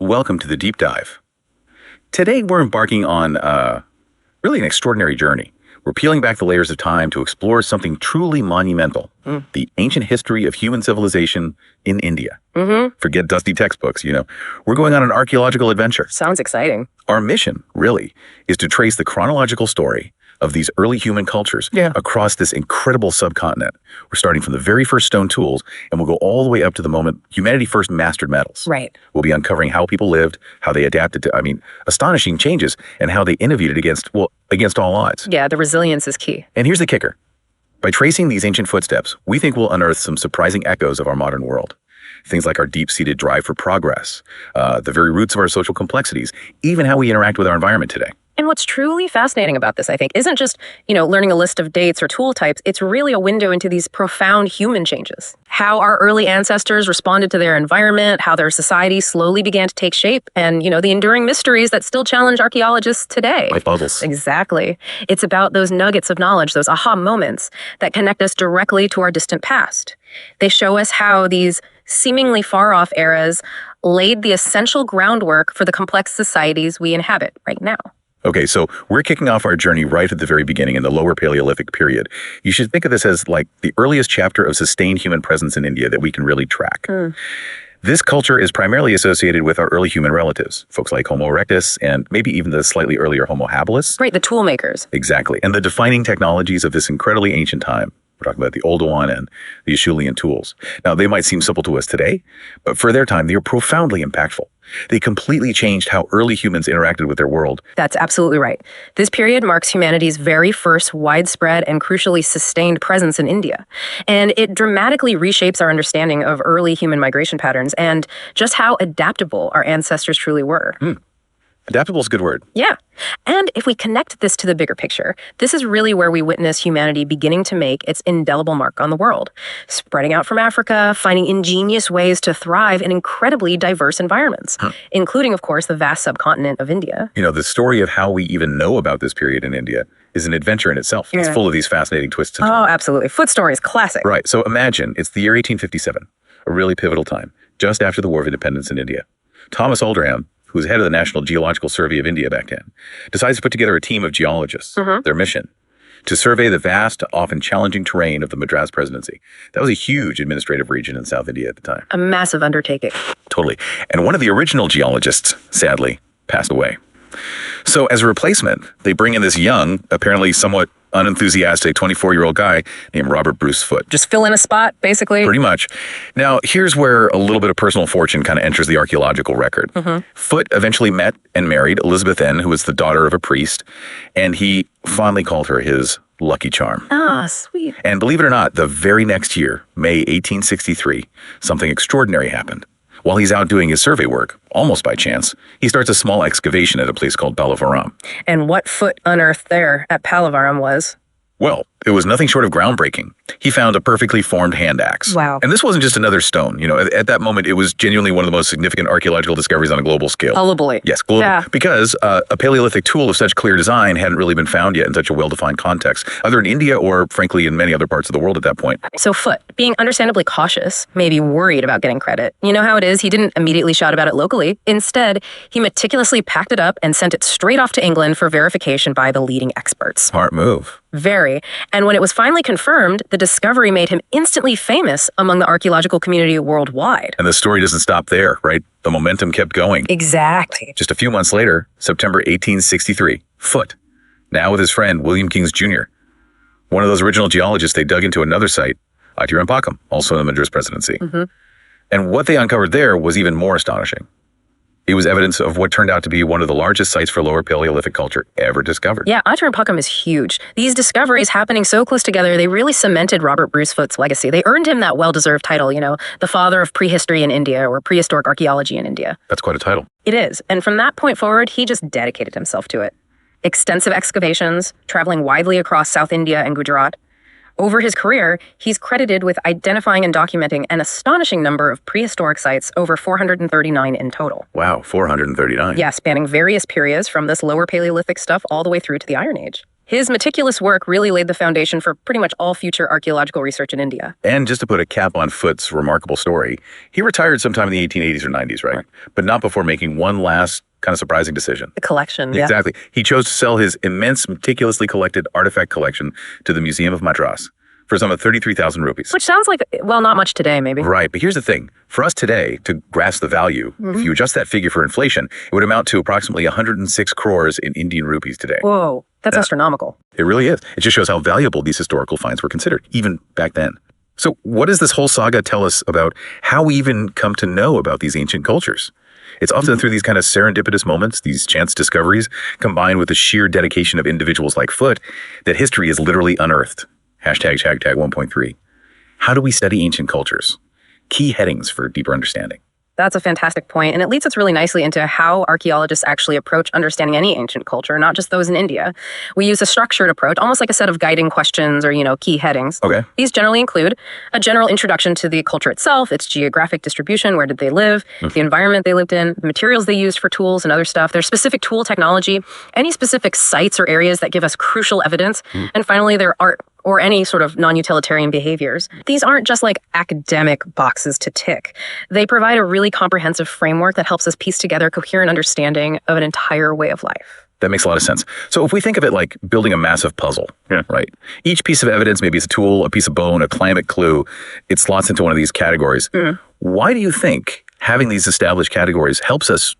Welcome to the Deep Dive. Today we're embarking on really an extraordinary journey. We're peeling back the layers of time to explore something truly monumental, the ancient history of human civilization in India. Forget dusty textbooks, We're going on an archaeological adventure. Sounds exciting. Our mission, really, is to trace the chronological story of these early human cultures across this incredible subcontinent. We're starting from the very first stone tools, and we'll go all the way up to the moment humanity first mastered metals. Right. We'll be uncovering how people lived, how they adapted to, astonishing changes, and how they innovated against all odds. Yeah, the resilience is key. And here's the kicker. By tracing these ancient footsteps, we think we'll unearth some surprising echoes of our modern world. Things like our deep-seated drive for progress, the very roots of our social complexities, even how we interact with our environment today. And what's truly fascinating about this, I think, isn't just, learning a list of dates or tool types. It's really a window into these profound human changes. How our early ancestors responded to their environment, how their society slowly began to take shape, and, the enduring mysteries that still challenge archaeologists today. Like puzzles. Exactly. It's about those nuggets of knowledge, those aha moments that connect us directly to our distant past. They show us how these seemingly far-off eras laid the essential groundwork for the complex societies we inhabit right now. Okay, so we're kicking off our journey right at the very beginning in the Lower Paleolithic period. You should think of this as like the earliest chapter of sustained human presence in India that we can really track. This culture is primarily associated with our early human relatives, folks like Homo erectus and maybe even the slightly earlier Homo habilis. Right, the tool makers. Exactly, and the defining technologies of this incredibly ancient time. We're talking about the Oldowan and the Acheulean tools. Now, they might seem simple to us today, but for their time, they are profoundly impactful. They completely changed how early humans interacted with their world. That's absolutely right. This period marks humanity's very first widespread and crucially sustained presence in India. And it dramatically reshapes our understanding of early human migration patterns and just how adaptable our ancestors truly were. Adaptable is a good word. Yeah. And if we connect this to the bigger picture, this is really where we witness humanity beginning to make its indelible mark on the world, spreading out from Africa, finding ingenious ways to thrive in incredibly diverse environments, including, of course, the vast subcontinent of India. The story of how we even know about this period in India is an adventure in itself. It's full of these fascinating twists and turns. Oh, absolutely. Foote story is classic. Right. So imagine it's the year 1857, a really pivotal time, just after the War of Independence in India. Thomas Oldham, who was head of the National Geological Survey of India back then, decides to put together a team of geologists, their mission, to survey the vast, often challenging terrain of the Madras Presidency. That was a huge administrative region in South India at the time. A massive undertaking. Totally. And one of the original geologists, sadly, passed away. So as a replacement, they bring in this young, apparently somewhat unenthusiastic 24-year-old guy named Robert Bruce Foote. Just fill in a spot, basically. Pretty much. Now, here's where a little bit of personal fortune kind of enters the archaeological record. Foote eventually met and married Elizabeth N., who was the daughter of a priest, and he fondly called her his lucky charm. Ah, sweet. And believe it or not, the very next year, May 1863, something extraordinary happened. While he's out doing his survey work, almost by chance, he starts a small excavation at a place called Palavaram. And what Foote unearthed there at Palavaram was? Well, it was nothing short of groundbreaking. He found a perfectly formed hand axe. Wow. And this wasn't just another stone. At that moment, it was genuinely one of the most significant archaeological discoveries on a global scale. Globally. Yes, global. Yeah. Because a Paleolithic tool of such clear design hadn't really been found yet in such a well-defined context, either in India or, frankly, in many other parts of the world at that point. So Foote, being understandably cautious, maybe worried about getting credit. You know how it is, he didn't immediately shout about it locally. Instead, he meticulously packed it up and sent it straight off to England for verification by the leading experts. Smart move. Very. And when it was finally confirmed, the discovery made him instantly famous among the archaeological community worldwide. And the story doesn't stop there, right? The momentum kept going. Exactly. Just a few months later, September 1863, Foote, now with his friend William Kings Jr., one of those original geologists, they dug into another site, Atirampakam, also in the Madras Presidency. And what they uncovered there was even more astonishing. It was evidence of what turned out to be one of the largest sites for Lower Paleolithic culture ever discovered. Yeah, Atirampakam is huge. These discoveries happening so close together, they really cemented Robert Bruce Foote's legacy. They earned him that well-deserved title, the father of prehistory in India or prehistoric archaeology in India. That's quite a title. It is. And from that point forward, he just dedicated himself to it. Extensive excavations, traveling widely across South India and Gujarat. Over his career, he's credited with identifying and documenting an astonishing number of prehistoric sites, over 439 in total. Wow, 439. Yeah, spanning various periods from this Lower Paleolithic stuff all the way through to the Iron Age. His meticulous work really laid the foundation for pretty much all future archaeological research in India. And just to put a cap on Foote's remarkable story, he retired sometime in the 1880s or 90s, right? But not before making one last kind of surprising decision. The collection, yeah. Exactly. He chose to sell his immense, meticulously collected artifact collection to the Museum of Madras for some of 33,000 rupees. Which sounds like, well, not much today, maybe. Right, but here's the thing. For us today, to grasp the value, if you adjust that figure for inflation, it would amount to approximately 106 crores in Indian rupees today. Whoa, that's astronomical. It really is. It just shows how valuable these historical finds were considered, even back then. So what does this whole saga tell us about how we even come to know about these ancient cultures? It's often through these kind of serendipitous moments, these chance discoveries, combined with the sheer dedication of individuals like Foote, that history is literally unearthed. Hashtag 1.3. How do we study ancient cultures? Key headings for deeper understanding. That's a fantastic point, and it leads us really nicely into how archaeologists actually approach understanding any ancient culture, not just those in India. We use a structured approach, almost like a set of guiding questions or, key headings. Okay. These generally include a general introduction to the culture itself, its geographic distribution, where did they live, the environment they lived in, the materials they used for tools and other stuff, their specific tool technology, any specific sites or areas that give us crucial evidence, and finally their art or any sort of non-utilitarian behaviors. These aren't just like academic boxes to tick. They provide a really comprehensive framework that helps us piece together a coherent understanding of an entire way of life. That makes a lot of sense. So if we think of it like building a massive puzzle, right? Each piece of evidence, maybe it's a tool, a piece of bone, a climate clue, it slots into one of these categories. Why do you think having these established categories helps us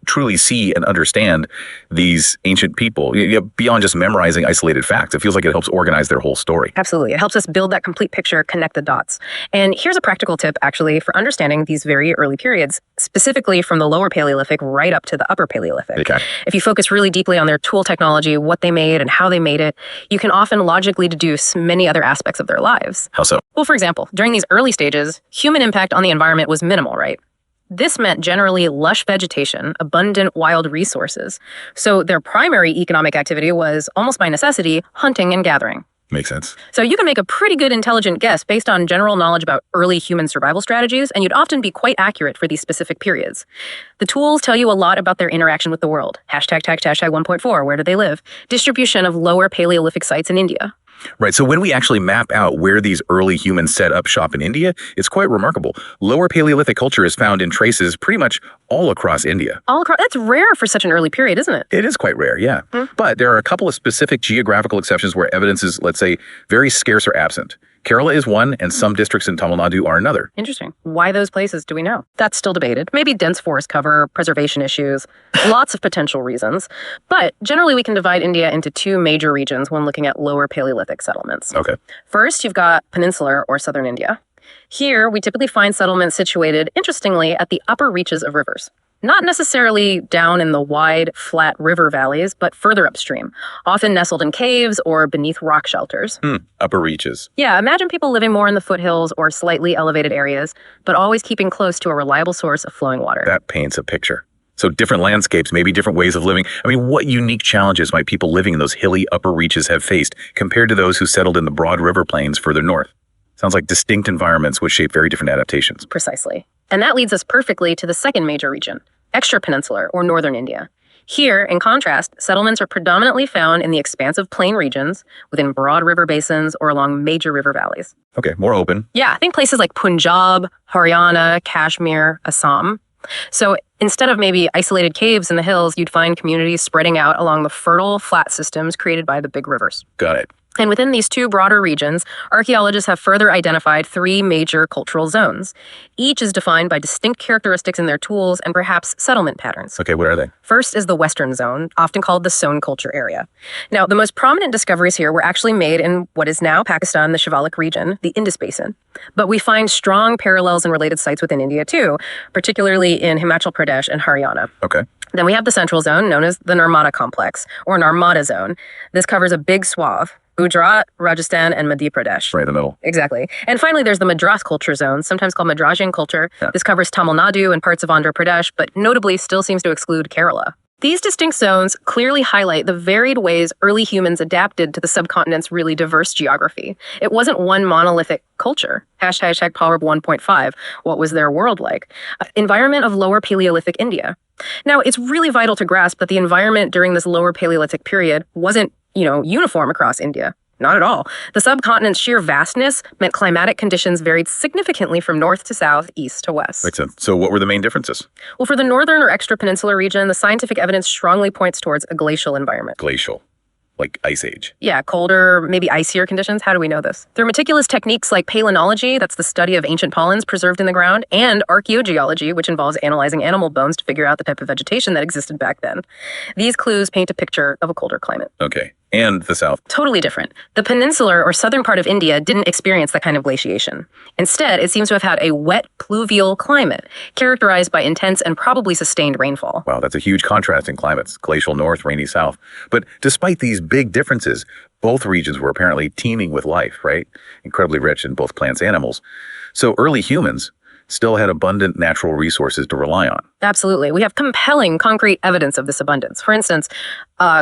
truly see and understand these ancient people beyond just memorizing isolated facts? It feels like it helps organize their whole story. Absolutely. It helps us build that complete picture, connect the dots. And here's a practical tip, actually, for understanding these very early periods, specifically from the Lower Paleolithic right up to the Upper Paleolithic. Okay. If you focus really deeply on their tool technology, what they made and how they made it, you can often logically deduce many other aspects of their lives. How so? Well, for example, during these early stages, human impact on the environment was minimal, right? This meant generally lush vegetation, abundant wild resources. So their primary economic activity was, almost by necessity, hunting and gathering. Makes sense. So you can make a pretty good intelligent guess based on general knowledge about early human survival strategies, and you'd often be quite accurate for these specific periods. The tools tell you a lot about their interaction with the world. Hashtag 1.4, where do they live? Distribution of Lower Paleolithic sites in India. Right. So when we actually map out where these early humans set up shop in India, it's quite remarkable. Lower Paleolithic culture is found in traces pretty much all across India. All across. That's rare for such an early period, isn't it? It is quite rare, yeah. But there are a couple of specific geographical exceptions where evidence is, let's say, very scarce or absent. Kerala is one, and some districts in Tamil Nadu are another. Interesting. Why those places do we know? That's still debated. Maybe dense forest cover, preservation issues, lots of potential reasons. But generally, we can divide India into two major regions when looking at Lower Paleolithic settlements. Okay. First, you've got peninsular or southern India. Here, we typically find settlements situated, interestingly, at the upper reaches of rivers. Not necessarily down in the wide, flat river valleys, but further upstream, often nestled in caves or beneath rock shelters. Upper reaches. Yeah, imagine people living more in the foothills or slightly elevated areas, but always keeping close to a reliable source of flowing water. That paints a picture. So different landscapes, maybe different ways of living. I mean, what unique challenges might people living in those hilly upper reaches have faced compared to those who settled in the broad river plains further north? Sounds like distinct environments which shape very different adaptations. Precisely. And that leads us perfectly to the second major region, extrapeninsular or northern India. Here, in contrast, settlements are predominantly found in the expansive plain regions, within broad river basins, or along major river valleys. Okay, more open. Yeah, think places like Punjab, Haryana, Kashmir, Assam. So instead of maybe isolated caves in the hills, you'd find communities spreading out along the fertile, flat systems created by the big rivers. Got it. And within these two broader regions, archaeologists have further identified three major cultural zones. Each is defined by distinct characteristics in their tools and perhaps settlement patterns. Okay, what are they? First is the Western Zone, often called the Soan culture area. Now, the most prominent discoveries here were actually made in what is now Pakistan, the Shivalik region, the Indus Basin. But we find strong parallels and related sites within India too, particularly in Himachal Pradesh and Haryana. Okay. Then we have the Central Zone, known as the Narmada Complex, or Narmada Zone. This covers a big swath: Gujarat, Rajasthan, and Madhya Pradesh. Right in the middle. Exactly. And finally, there's the Madras culture zone, sometimes called Madrasian culture. Yeah. This covers Tamil Nadu and parts of Andhra Pradesh, but notably still seems to exclude Kerala. These distinct zones clearly highlight the varied ways early humans adapted to the subcontinent's really diverse geography. It wasn't one monolithic culture. Hashtag Proverb 1.5. What was their world like? Environment of Lower Paleolithic India. Now, it's really vital to grasp that the environment during this Lower Paleolithic period wasn't, uniform across India. Not at all. The subcontinent's sheer vastness meant climatic conditions varied significantly from north to south, east to west. Makes sense. So what were the main differences? Well, for the northern or extrapeninsular region, the scientific evidence strongly points towards a glacial environment. Glacial. Like Ice Age. Yeah, colder, maybe icier conditions. How do we know this? Through meticulous techniques like palynology, that's the study of ancient pollens preserved in the ground, and archaeogeology, which involves analyzing animal bones to figure out the type of vegetation that existed back then. These clues paint a picture of a colder climate. Okay. And the south? Totally different. The peninsular or southern part of India didn't experience that kind of glaciation. Instead, it seems to have had a wet, pluvial climate, characterized by intense and probably sustained rainfall. Wow, that's a huge contrast in climates. Glacial north, rainy south. But despite these big differences, both regions were apparently teeming with life, right? Incredibly rich in both plants and animals. So early humans still had abundant natural resources to rely on. Absolutely. We have compelling concrete evidence of this abundance. For instance,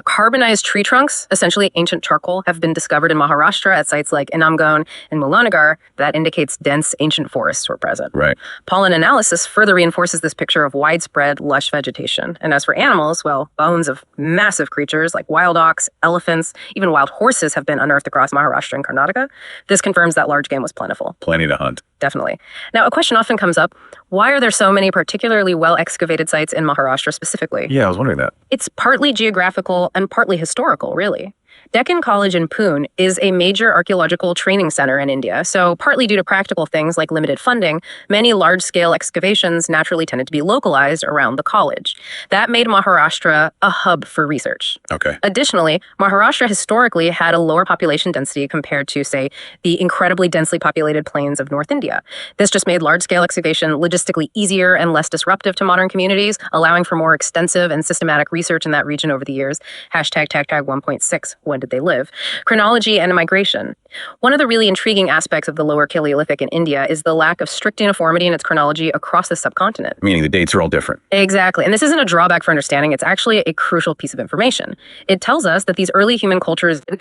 carbonized tree trunks, essentially ancient charcoal, have been discovered in Maharashtra at sites like Inamgone and Mulanagar. That indicates dense ancient forests were present. Right. Pollen analysis further reinforces this picture of widespread, lush vegetation. And as for animals, well, bones of massive creatures like wild ox, elephants, even wild horses have been unearthed across Maharashtra and Karnataka. This confirms that large game was plentiful. Plenty to hunt. Definitely. Now, a question often comes up, why are there so many particularly well-excavated sites in Maharashtra specifically? Yeah, I was wondering that. It's partly geographical and partly historical, really. Deccan College in Pune is a major archaeological training center in India, so partly due to practical things like limited funding, many large-scale excavations naturally tended to be localized around the college. That made Maharashtra a hub for research. Okay. Additionally, Maharashtra historically had a lower population density compared to, say, the incredibly densely populated plains of North India. This just made large-scale excavation logistically easier and less disruptive to modern communities, allowing for more extensive and systematic research in that region over the years. Hashtag 1.6. When did they live? Chronology and migration. One of the really intriguing aspects of the Lower Paleolithic in India is the lack of strict uniformity in its chronology across the subcontinent. Meaning the dates are all different. Exactly. And this isn't a drawback for understanding. It's actually a crucial piece of information. It tells us that these early human cultures and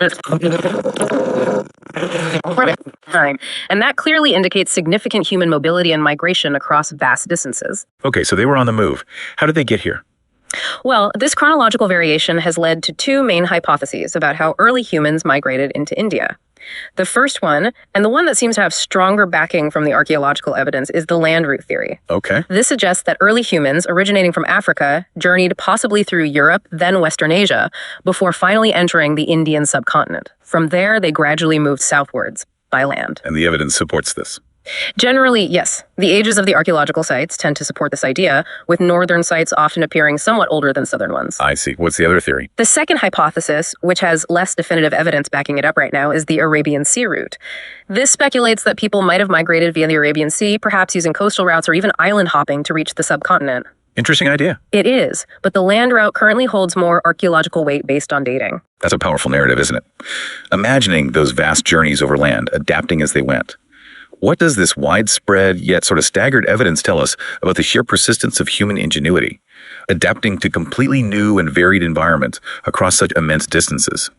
that clearly indicates significant human mobility and migration across vast distances. Okay, so they were on the move. How did they get here? Well, this chronological variation has led to two main hypotheses about how early humans migrated into India. The first one, and the one that seems to have stronger backing from the archaeological evidence, is the land route theory. Okay. This suggests that early humans, originating from Africa, journeyed possibly through Europe, then Western Asia, before finally entering the Indian subcontinent. From there, they gradually moved southwards by land. And the evidence supports this. Generally, yes. The ages of the archaeological sites tend to support this idea, with northern sites often appearing somewhat older than southern ones. I see. What's the other theory? The second hypothesis, which has less definitive evidence backing it up right now, is the Arabian Sea route. This speculates that people might have migrated via the Arabian Sea, perhaps using coastal routes or even island hopping to reach the subcontinent. Interesting idea. It is, but the land route currently holds more archaeological weight based on dating. That's a powerful narrative, isn't it? Imagining those vast journeys over land, adapting as they went. What does this widespread yet sort of staggered evidence tell us about the sheer persistence of human ingenuity, adapting to completely new and varied environments across such immense distances?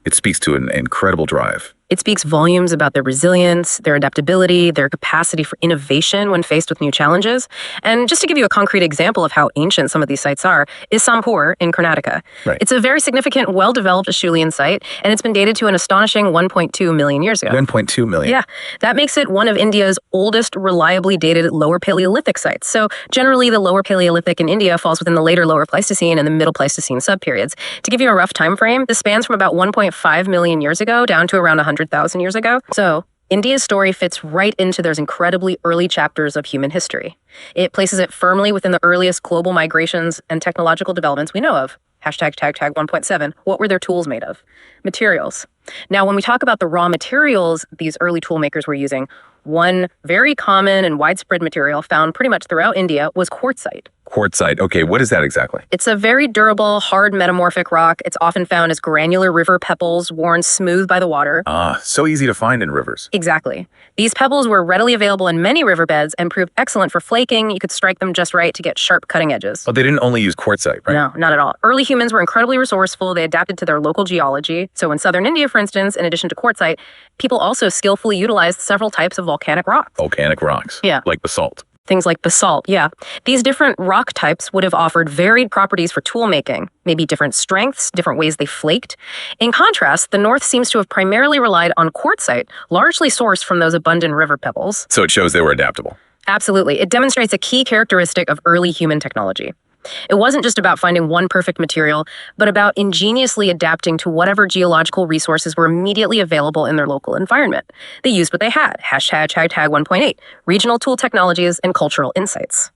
It speaks to an incredible drive. It speaks volumes about their resilience, their adaptability, their capacity for innovation when faced with new challenges. And just to give you a concrete example of how ancient some of these sites are, is Sampur in Karnataka. Right. It's a very significant, well-developed Acheulean site, and it's been dated to an astonishing 1.2 million years ago. 1.2 million? Yeah. That makes it one of India's oldest, reliably dated Lower Paleolithic sites. So generally, the Lower Paleolithic in India falls within the later Lower Pleistocene and the Middle Pleistocene subperiods. To give you a rough time frame, this spans from about 1.5 million years ago down to around 100,000 years ago. So India's story fits right into those incredibly early chapters of human history. It places it firmly within the earliest global migrations and technological developments we know of. Hashtag 1.7. What were their tools made of? Materials. Now, when we talk about the raw materials these early tool makers were using, one very common and widespread material found pretty much throughout India was quartzite. Quartzite. Okay, what is that exactly? It's a very durable, hard metamorphic rock. It's often found as granular river pebbles worn smooth by the water. Ah, so easy to find in rivers. Exactly. These pebbles were readily available in many riverbeds and proved excellent for flaking. You could strike them just right to get sharp cutting edges. But they didn't only use quartzite, right? No, not at all. Early humans were incredibly resourceful. They adapted to their local geology. So in southern India, for instance, in addition to quartzite, people also skillfully utilized several types of volcanic rock. Volcanic rocks. Yeah. Like basalt. Things like basalt, yeah. These different rock types would have offered varied properties for tool making, maybe different strengths, different ways they flaked. In contrast, the North seems to have primarily relied on quartzite, largely sourced from those abundant river pebbles. So it shows they were adaptable. Absolutely. It demonstrates a key characteristic of early human technology. It wasn't just about finding one perfect material, but about ingeniously adapting to whatever geological resources were immediately available in their local environment. They used what they had, hashtag 1.8, regional tool technologies and cultural insights.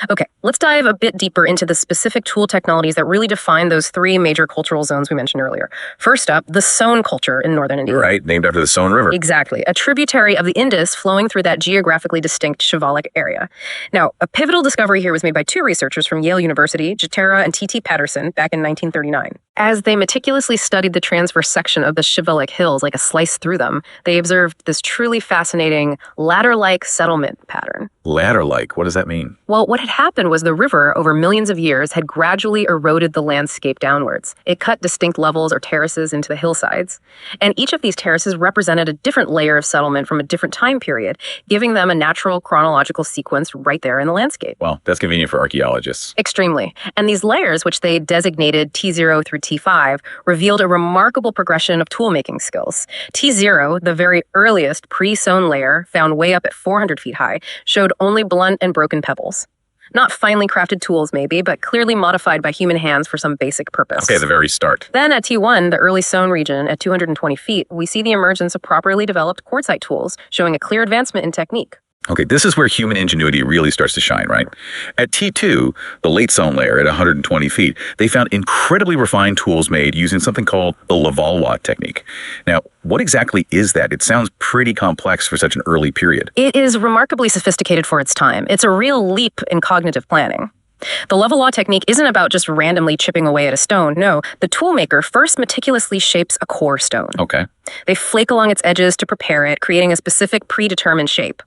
Okay, let's dive a bit deeper into the specific tool technologies that really define those three major cultural zones we mentioned earlier. First up, the Soane culture in northern India. Right, named after the Soane River. Exactly, a tributary of the Indus flowing through that geographically distinct Shivalik area. Now, a pivotal discovery here was made by two researchers from Yale University, Jatara and T.T. Patterson, back in 1939. As they meticulously studied the transverse section of the Shivalik hills like a slice through them, they observed this truly fascinating ladder-like settlement pattern. Ladder-like? What does that mean? Well, what had happened was the river, over millions of years, had gradually eroded the landscape downwards. It cut distinct levels or terraces into the hillsides. And each of these terraces represented a different layer of settlement from a different time period, giving them a natural chronological sequence right there in the landscape. Well, that's convenient for archaeologists. Extremely. And these layers, which they designated T0 through T5, revealed a remarkable progression of tool-making skills. T0, the very earliest pre-Soane layer, found way up at 400 feet high, showed only blunt and broken pebbles. Not finely crafted tools, maybe, but clearly modified by human hands for some basic purpose. Okay, the very start. Then at T1, the early Soane region, at 220 feet, we see the emergence of properly developed quartzite tools, showing a clear advancement in technique. Okay, this is where human ingenuity really starts to shine, right? At T2, the late Soane layer at 120 feet, they found incredibly refined tools made using something called the Levallois technique. Now, what exactly is that? It sounds pretty complex for such an early period. It is remarkably sophisticated for its time. It's a real leap in cognitive planning. The Levallois technique isn't about just randomly chipping away at a stone. No, the toolmaker first meticulously shapes a core stone. Okay. They flake along its edges to prepare it, creating a specific predetermined shape.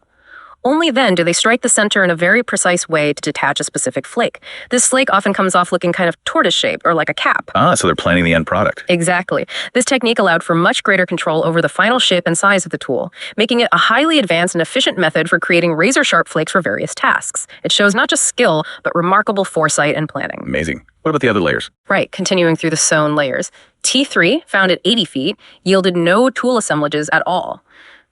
Only then do they strike the center in a very precise way to detach a specific flake. This flake often comes off looking kind of tortoise-shaped or like a cap. Ah, so they're planning the end product. Exactly. This technique allowed for much greater control over the final shape and size of the tool, making it a highly advanced and efficient method for creating razor-sharp flakes for various tasks. It shows not just skill, but remarkable foresight and planning. Amazing. What about the other layers? Right, continuing through the Soane layers. T3, found at 80 feet, yielded no tool assemblages at all.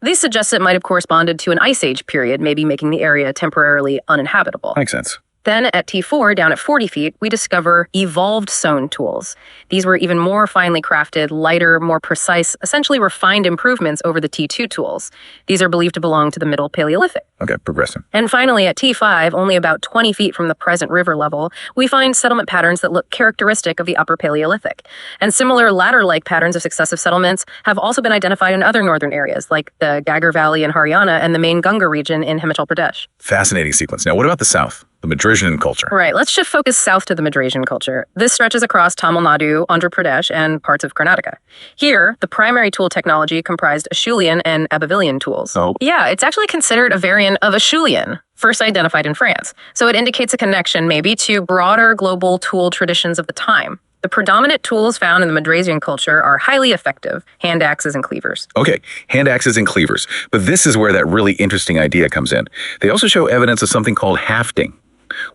These suggest it might have corresponded to an Ice Age period, maybe making the area temporarily uninhabitable. Makes sense. Then at T4, down at 40 feet, we discover evolved Soane tools. These were even more finely crafted, lighter, more precise, essentially refined improvements over the T2 tools. These are believed to belong to the Middle Paleolithic. Okay, progressing. And finally, at T5, only about 20 feet from the present river level, we find settlement patterns that look characteristic of the Upper Paleolithic. And similar ladder-like patterns of successive settlements have also been identified in other northern areas, like the Gagar Valley in Haryana and the main Ganga region in Himachal Pradesh. Fascinating sequence. Now, what about the south? The Madrasian culture. Right, let's shift focus south to the Madrasian culture. This stretches across Tamil Nadu, Andhra Pradesh, and parts of Karnataka. Here, the primary tool technology comprised Acheulean and Abavilian tools. Oh. Yeah, it's actually considered a variant of Acheulean, first identified in France. So it indicates a connection, maybe, to broader global tool traditions of the time. The predominant tools found in the Madrasian culture are highly effective, hand axes and cleavers. Okay, hand axes and cleavers. But this is where that really interesting idea comes in. They also show evidence of something called hafting.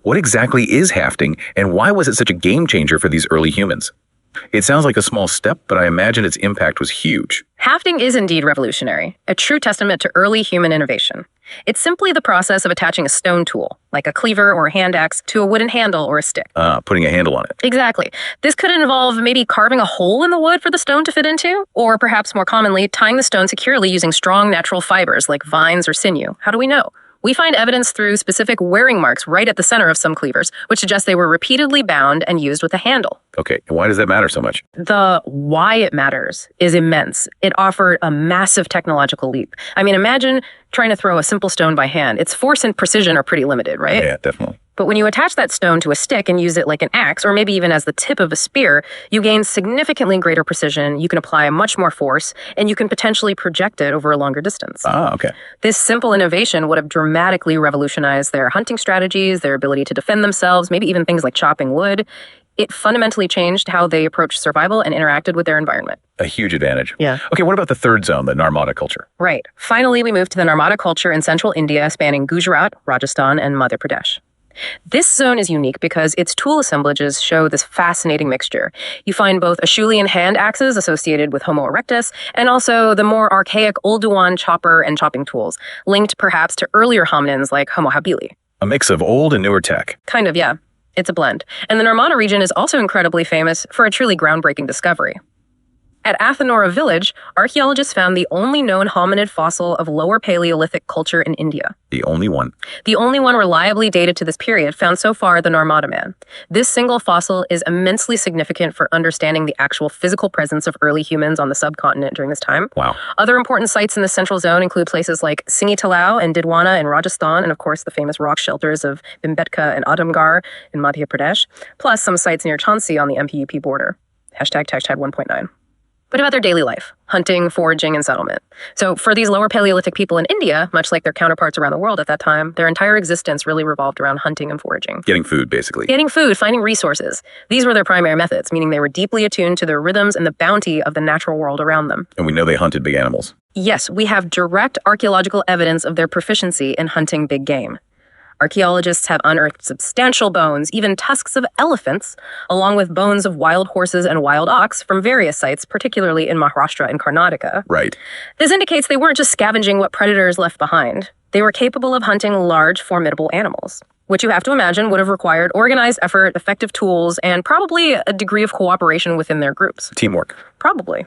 What exactly is hafting, and why was it such a game changer for these early humans? It sounds like a small step, but I imagine its impact was huge. Hafting is indeed revolutionary, a true testament to early human innovation. It's simply the process of attaching a stone tool, like a cleaver or a hand axe, to a wooden handle or a stick. Putting a handle on it. Exactly. This could involve maybe carving a hole in the wood for the stone to fit into, or perhaps more commonly, tying the stone securely using strong natural fibers like vines or sinew. How do we know? We find evidence through specific wearing marks right at the center of some cleavers, which suggests they were repeatedly bound and used with a handle. Okay, and why does that matter so much? The why it matters is immense. It offered a massive technological leap. I mean, imagine trying to throw a simple stone by hand. Its force and precision are pretty limited, right? Yeah, definitely. But when you attach that stone to a stick and use it like an axe, or maybe even as the tip of a spear, you gain significantly greater precision, you can apply much more force, and you can potentially project it over a longer distance. Ah, okay. This simple innovation would have dramatically revolutionized their hunting strategies, their ability to defend themselves, maybe even things like chopping wood. It fundamentally changed how they approached survival and interacted with their environment. A huge advantage. Yeah. Okay, what about the third zone, the Narmada culture? Right. Finally, we moved to the Narmada culture in central India, spanning Gujarat, Rajasthan, and Madhya Pradesh. This zone is unique because its tool assemblages show this fascinating mixture. You find both Acheulean hand axes associated with Homo erectus, and also the more archaic Oldowan chopper and chopping tools, linked perhaps to earlier hominins like Homo habilis. A mix of old and newer tech. Kind of, yeah. It's a blend. And the Narmada region is also incredibly famous for a truly groundbreaking discovery. At Athenora village, archaeologists found the only known hominid fossil of Lower Paleolithic culture in India. The only one. The only one reliably dated to this period found so far, the Narmada man. This single fossil is immensely significant for understanding the actual physical presence of early humans on the subcontinent during this time. Wow. Other important sites in the central zone include places like Singhi Talao and Didwana in Rajasthan, and of course the famous rock shelters of Bhimbetka and Adamgarh in Madhya Pradesh, plus some sites near Jhansi on the MP-UP border. Hashtag 1.9. What about their daily life? Hunting, foraging, and settlement. So for these Lower Paleolithic people in India, much like their counterparts around the world at that time, their entire existence really revolved around hunting and foraging. Getting food, basically. Getting food, finding resources. These were their primary methods, meaning they were deeply attuned to the rhythms and the bounty of the natural world around them. And we know they hunted big animals. Yes, we have direct archaeological evidence of their proficiency in hunting big game. Archaeologists have unearthed substantial bones, even tusks of elephants, along with bones of wild horses and wild ox from various sites, particularly in Maharashtra and Karnataka. Right. This indicates they weren't just scavenging what predators left behind. They were capable of hunting large, formidable animals, which you have to imagine would have required organized effort, effective tools, and probably a degree of cooperation within their groups. Teamwork. Probably.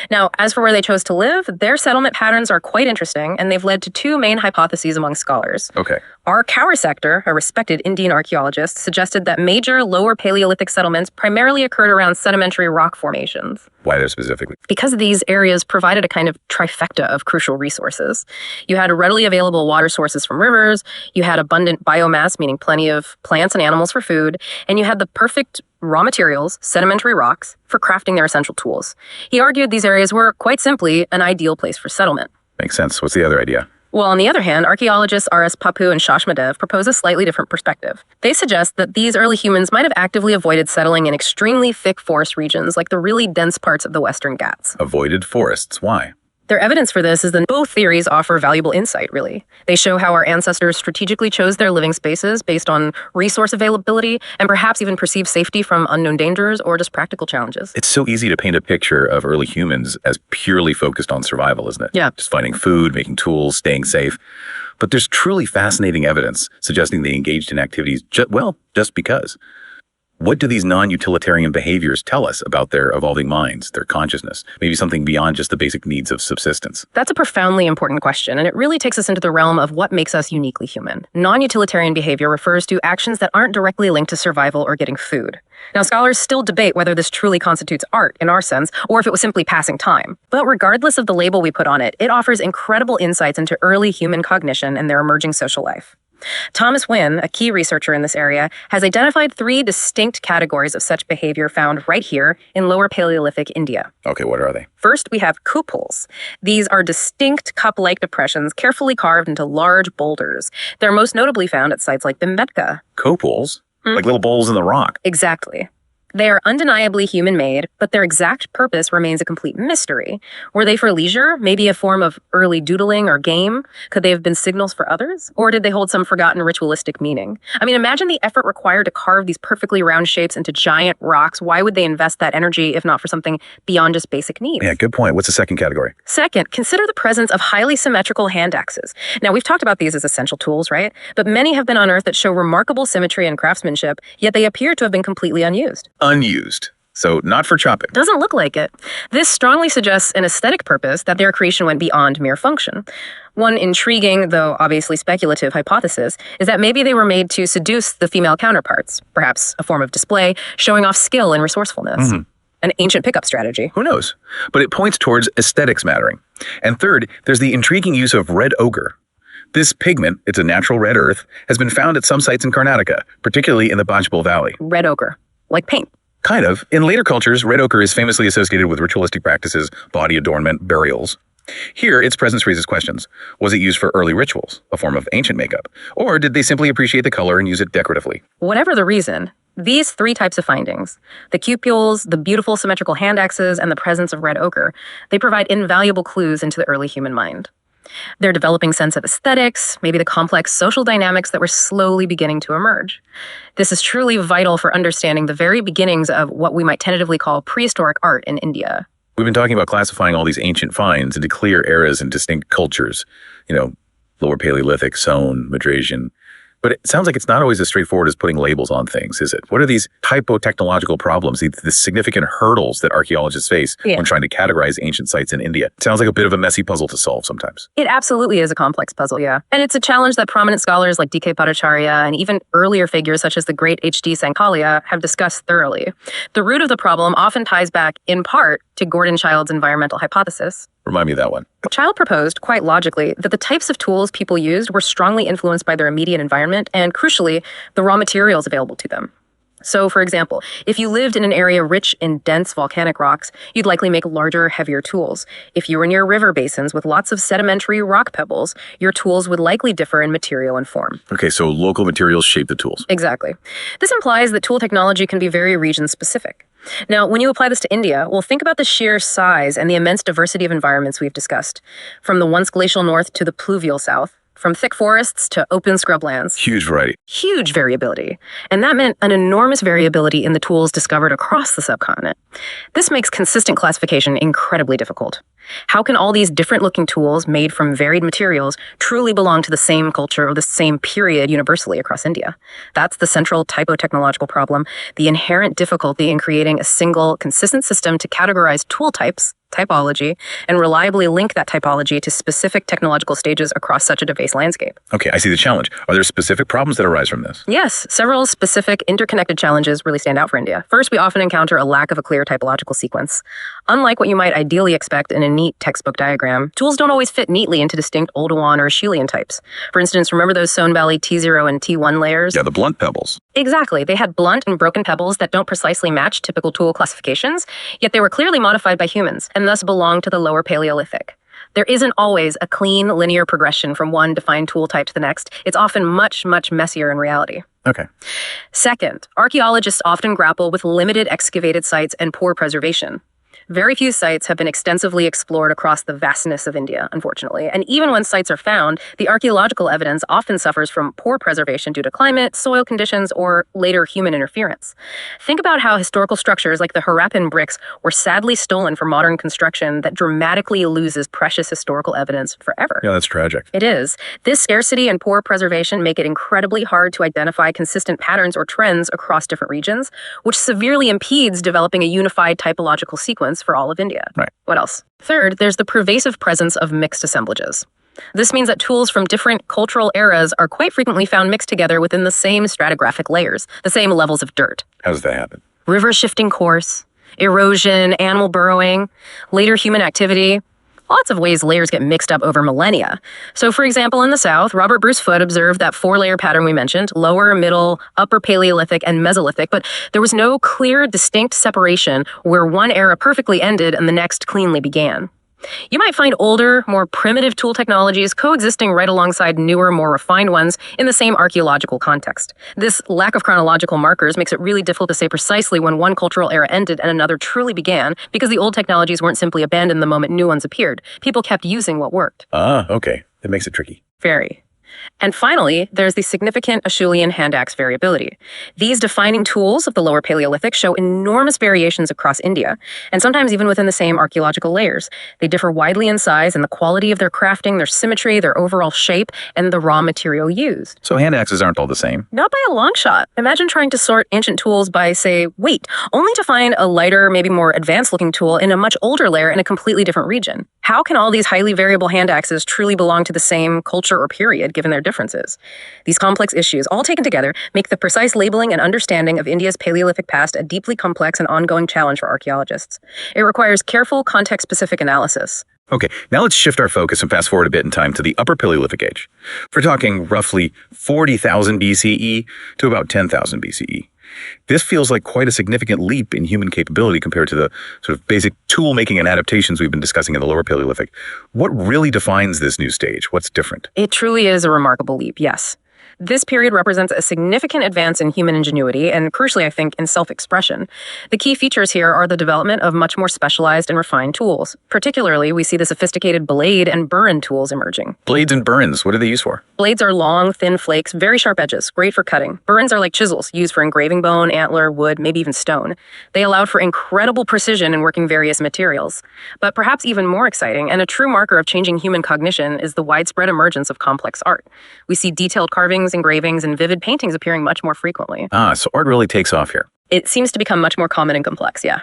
Now, as for where they chose to live, their settlement patterns are quite interesting, and they've led to two main hypotheses among scholars. Okay. R. Sector, a respected Indian archaeologist, suggested that major Lower Paleolithic settlements primarily occurred around sedimentary rock formations. Why there specifically? Because these areas provided a kind of trifecta of crucial resources. You had readily available water sources from rivers, you had abundant biomass, meaning plenty of plants and animals for food, and you had the perfect raw materials, sedimentary rocks, for crafting their essential tools. He argued these areas were, quite simply, an ideal place for settlement. Makes sense. What's the other idea? Well, on the other hand, archaeologists R.S. Papu and Shashmadev propose a slightly different perspective. They suggest that these early humans might have actively avoided settling in extremely thick forest regions like the really dense parts of the Western Ghats. Avoided forests. Why? Their evidence for this is that both theories offer valuable insight, really. They show how our ancestors strategically chose their living spaces based on resource availability and perhaps even perceived safety from unknown dangers or just practical challenges. It's so easy to paint a picture of early humans as purely focused on survival, isn't it? Yeah. Just finding food, making tools, staying safe. But there's truly fascinating evidence suggesting they engaged in activities just because. What do these non-utilitarian behaviors tell us about their evolving minds, their consciousness, maybe something beyond just the basic needs of subsistence? That's a profoundly important question, and it really takes us into the realm of what makes us uniquely human. Non-utilitarian behavior refers to actions that aren't directly linked to survival or getting food. Now, scholars still debate whether this truly constitutes art in our sense, or if it was simply passing time. But regardless of the label we put on it, it offers incredible insights into early human cognition and their emerging social life. Thomas Wynne, a key researcher in this area, has identified 3 distinct categories of such behavior found right here in Lower Paleolithic India. Okay, what are they? First, we have kupuls. These are distinct cup-like depressions carefully carved into large boulders. They're most notably found at sites like Bhimbetka. Copals? Like little bowls in the rock. Exactly. They are undeniably human-made, but their exact purpose remains a complete mystery. Were they for leisure, maybe a form of early doodling or game? Could they have been signals for others? Or did they hold some forgotten ritualistic meaning? I mean, imagine the effort required to carve these perfectly round shapes into giant rocks. Why would they invest that energy if not for something beyond just basic needs? Yeah, good point. What's the second category? Second, consider the presence of highly symmetrical hand axes. Now, we've talked about these as essential tools, right? But many have been unearthed that show remarkable symmetry and craftsmanship, yet they appear to have been completely unused. Unused. So not for chopping. Doesn't look like it. This strongly suggests an aesthetic purpose, that their creation went beyond mere function. One intriguing, though obviously speculative, hypothesis is that maybe they were made to seduce the female counterparts, perhaps a form of display, showing off skill and resourcefulness. An ancient pickup strategy. Who knows? But it points towards aesthetics mattering. And third, there's the intriguing use of red ochre. This pigment, it's a natural red earth, has been found at some sites in Karnataka, particularly in the Bhimbetka Valley. Red ochre, like paint. Kind of. In later cultures, red ochre is famously associated with ritualistic practices, body adornment, burials. Here, its presence raises questions. Was it used for early rituals, a form of ancient makeup? Or did they simply appreciate the color and use it decoratively? Whatever the reason, these three types of findings, the cupules, the beautiful symmetrical hand axes, and the presence of red ochre, they provide invaluable clues into the early human mind. Their developing sense of aesthetics, maybe the complex social dynamics that were slowly beginning to emerge. This is truly vital for understanding the very beginnings of what we might tentatively call prehistoric art in India. We've been talking about classifying all these ancient finds into clear eras and distinct cultures. Lower Paleolithic, Soane, Madrasian. But it sounds like it's not always as straightforward as putting labels on things, is it? What are these typo-technological problems, the significant hurdles that archaeologists face when trying to categorize ancient sites in India? It sounds like a bit of a messy puzzle to solve sometimes. It absolutely is a complex puzzle, yeah. And it's a challenge that prominent scholars like D.K. Bhattacharya and even earlier figures such as the great H.D. Sankalia have discussed thoroughly. The root of the problem often ties back, in part, to Gordon Child's environmental hypothesis. Remind me of that one. Child proposed, quite logically, that the types of tools people used were strongly influenced by their immediate environment and, crucially, the raw materials available to them. So, for example, if you lived in an area rich in dense volcanic rocks, you'd likely make larger, heavier tools. If you were near river basins with lots of sedimentary rock pebbles, your tools would likely differ in material and form. Okay, so local materials shape the tools. Exactly. This implies that tool technology can be very region-specific. Now, when you apply this to India, well, think about the sheer size and the immense diversity of environments we've discussed, from the once glacial north to the pluvial south, from thick forests to open scrublands. Huge variety. Huge variability. And that meant an enormous variability in the tools discovered across the subcontinent. This makes consistent classification incredibly difficult. How can all these different-looking tools made from varied materials truly belong to the same culture or the same period universally across India? That's the central typo-technological problem, the inherent difficulty in creating a single, consistent system to categorize tool types, typology, and reliably link that typology to specific technological stages across such a diverse landscape. Okay, I see the challenge. Are there specific problems that arise from this? Yes, several specific interconnected challenges really stand out for India. First, we often encounter a lack of a clear typological sequence. Unlike what you might ideally expect in a neat textbook diagram, tools don't always fit neatly into distinct Oldowan or Acheulean types. For instance, remember those Soane Valley T0 and T1 layers? Yeah, the blunt pebbles. Exactly. They had blunt and broken pebbles that don't precisely match typical tool classifications, yet they were clearly modified by humans and thus belong to the Lower Paleolithic. There isn't always a clean, linear progression from one defined tool type to the next. It's often much, much messier in reality. Okay. Second, archaeologists often grapple with limited excavated sites and poor preservation. Very few sites have been extensively explored across the vastness of India, unfortunately. And even when sites are found, the archaeological evidence often suffers from poor preservation due to climate, soil conditions, or later human interference. Think about how historical structures like the Harappan bricks were sadly stolen for modern construction that dramatically loses precious historical evidence forever. Yeah, that's tragic. It is. This scarcity and poor preservation make it incredibly hard to identify consistent patterns or trends across different regions, which severely impedes developing a unified typological sequence for all of India. Right. What else? Third, there's the pervasive presence of mixed assemblages. This means that tools from different cultural eras are quite frequently found mixed together within the same stratigraphic layers, the same levels of dirt. How does that happen? River shifting course, erosion, animal burrowing, later human activity. Lots of ways layers get mixed up over millennia. So, for example, in the South, Robert Bruce Foote observed that four-layer pattern we mentioned, Lower, Middle, Upper Paleolithic, and Mesolithic, but there was no clear, distinct separation where one era perfectly ended and the next cleanly began. You might find older, more primitive tool technologies coexisting right alongside newer, more refined ones in the same archaeological context. This lack of chronological markers makes it really difficult to say precisely when one cultural era ended and another truly began, because the old technologies weren't simply abandoned the moment new ones appeared. People kept using what worked. Okay. That makes it tricky. Very. And finally, there's the significant Acheulean hand axe variability. These defining tools of the Lower Paleolithic show enormous variations across India, and sometimes even within the same archaeological layers. They differ widely in size and the quality of their crafting, their symmetry, their overall shape, and the raw material used. So hand axes aren't all the same? Not by a long shot. Imagine trying to sort ancient tools by, say, weight, only to find a lighter, maybe more advanced-looking tool in a much older layer in a completely different region. How can all these highly variable hand axes truly belong to the same culture or period, given their differences? These complex issues, all taken together, make the precise labeling and understanding of India's Paleolithic past a deeply complex and ongoing challenge for archaeologists. It requires careful, context-specific analysis. Okay, now let's shift our focus and fast forward a bit in time to the Upper Paleolithic age. We're talking roughly 40,000 BCE to about 10,000 BCE. This feels like quite a significant leap in human capability compared to the sort of basic tool making and adaptations we've been discussing in the Lower Paleolithic. What really defines this new stage? What's different? It truly is a remarkable leap, yes. This period represents a significant advance in human ingenuity and, crucially, I think, in self-expression. The key features here are the development of much more specialized and refined tools. Particularly, we see the sophisticated blade and burin tools emerging. Blades and burins, what are they used for? Blades are long, thin flakes, very sharp edges, great for cutting. Burins are like chisels, used for engraving bone, antler, wood, maybe even stone. They allowed for incredible precision in working various materials. But perhaps even more exciting, and a true marker of changing human cognition, is the widespread emergence of complex art. We see detailed carvings, engravings, and vivid paintings appearing much more frequently. So art really takes off here. It seems to become much more common and complex, yeah.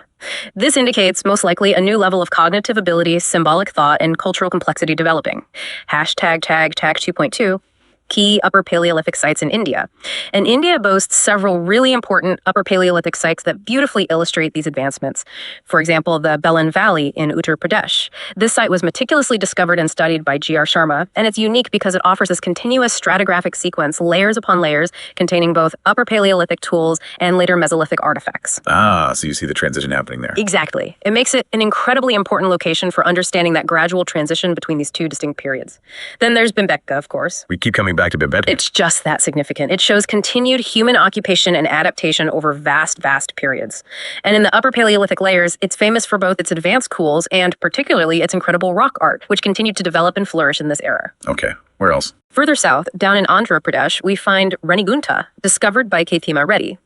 This indicates, most likely, a new level of cognitive ability, symbolic thought, and cultural complexity developing. Hashtag tag 2.2. Key Upper Paleolithic sites in India. And India boasts several really important Upper Paleolithic sites that beautifully illustrate these advancements. For example, the Belan Valley in Uttar Pradesh. This site was meticulously discovered and studied by G.R. Sharma, and it's unique because it offers this continuous stratigraphic sequence, layers upon layers, containing both Upper Paleolithic tools and later Mesolithic artifacts. So you see the transition happening there. Exactly. It makes it an incredibly important location for understanding that gradual transition between these two distinct periods. Then there's Bhimbetka, of course. We keep coming back to Bhimbetka. It's just that significant. It shows continued human occupation and adaptation over vast periods. And in the Upper Paleolithic layers, it's famous for both its advanced tools and particularly its incredible rock art, which continued to develop and flourish in this era. Okay, where else? Further south, down in Andhra Pradesh, we find Renigunta, discovered by Ketima Reddy.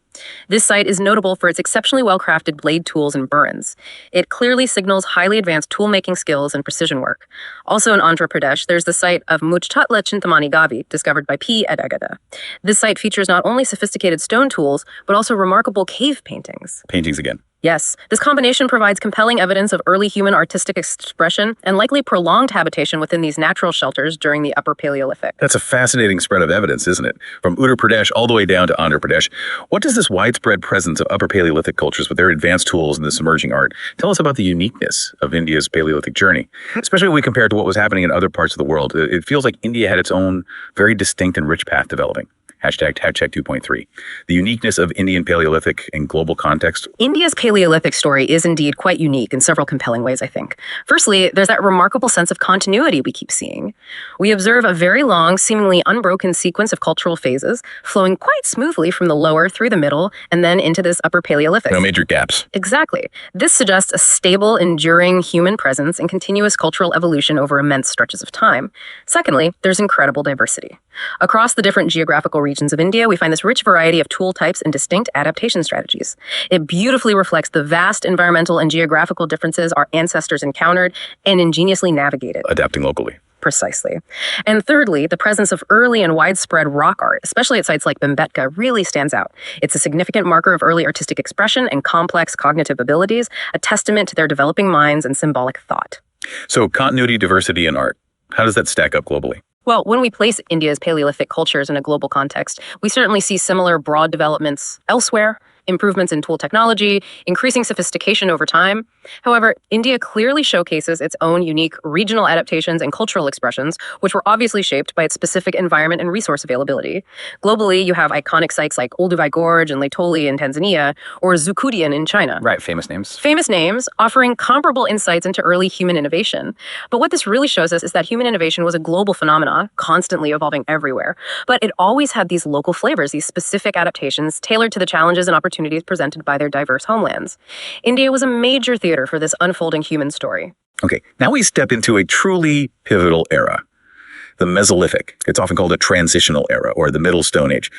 This site is notable for its exceptionally well-crafted blade tools and burins. It clearly signals highly advanced tool-making skills and precision work. Also in Andhra Pradesh, there's the site of Mujtatla Chintamani Gavi, discovered by P. Edagada. This site features not only sophisticated stone tools, but also remarkable cave paintings. Paintings again. Yes, this combination provides compelling evidence of early human artistic expression and likely prolonged habitation within these natural shelters during the Upper Paleolithic. That's a fascinating spread of evidence, isn't it? From Uttar Pradesh all the way down to Andhra Pradesh. What does this widespread presence of Upper Paleolithic cultures with their advanced tools and this emerging art tell us about the uniqueness of India's Paleolithic journey? Especially when we compare it to what was happening in other parts of the world. It feels like India had its own very distinct and rich path developing. Hashtag 2.3. The uniqueness of Indian Paleolithic in global context. India's Paleolithic story is indeed quite unique in several compelling ways, I think. Firstly, there's that remarkable sense of continuity we keep seeing. We observe a very long, seemingly unbroken sequence of cultural phases, flowing quite smoothly from the lower through the middle and then into this Upper Paleolithic. No major gaps. Exactly. This suggests a stable, enduring human presence and continuous cultural evolution over immense stretches of time. Secondly, there's incredible diversity. Across the different geographical regions of India, we find this rich variety of tool types and distinct adaptation strategies. It beautifully reflects the vast environmental and geographical differences our ancestors encountered and ingeniously navigated. Adapting locally. Precisely. And thirdly, the presence of early and widespread rock art, especially at sites like Bhimbetka, really stands out. It's a significant marker of early artistic expression and complex cognitive abilities, a testament to their developing minds and symbolic thought. So continuity, diversity, and art. How does that stack up globally? Well, when we place India's Paleolithic cultures in a global context, we certainly see similar broad developments elsewhere, improvements in tool technology, increasing sophistication over time. However, India clearly showcases its own unique regional adaptations and cultural expressions, which were obviously shaped by its specific environment and resource availability. Globally, you have iconic sites like Olduvai Gorge and Laetoli in Tanzania, or Zucudian in China. Right, famous names. Famous names, offering comparable insights into early human innovation. But what this really shows us is that human innovation was a global phenomenon, constantly evolving everywhere. But it always had these local flavors, these specific adaptations tailored to the challenges and opportunities presented by their diverse homelands. India was a major theater for this unfolding human story. Okay, now we step into a truly pivotal era, the Mesolithic. It's often called a transitional era, or the Middle Stone Age.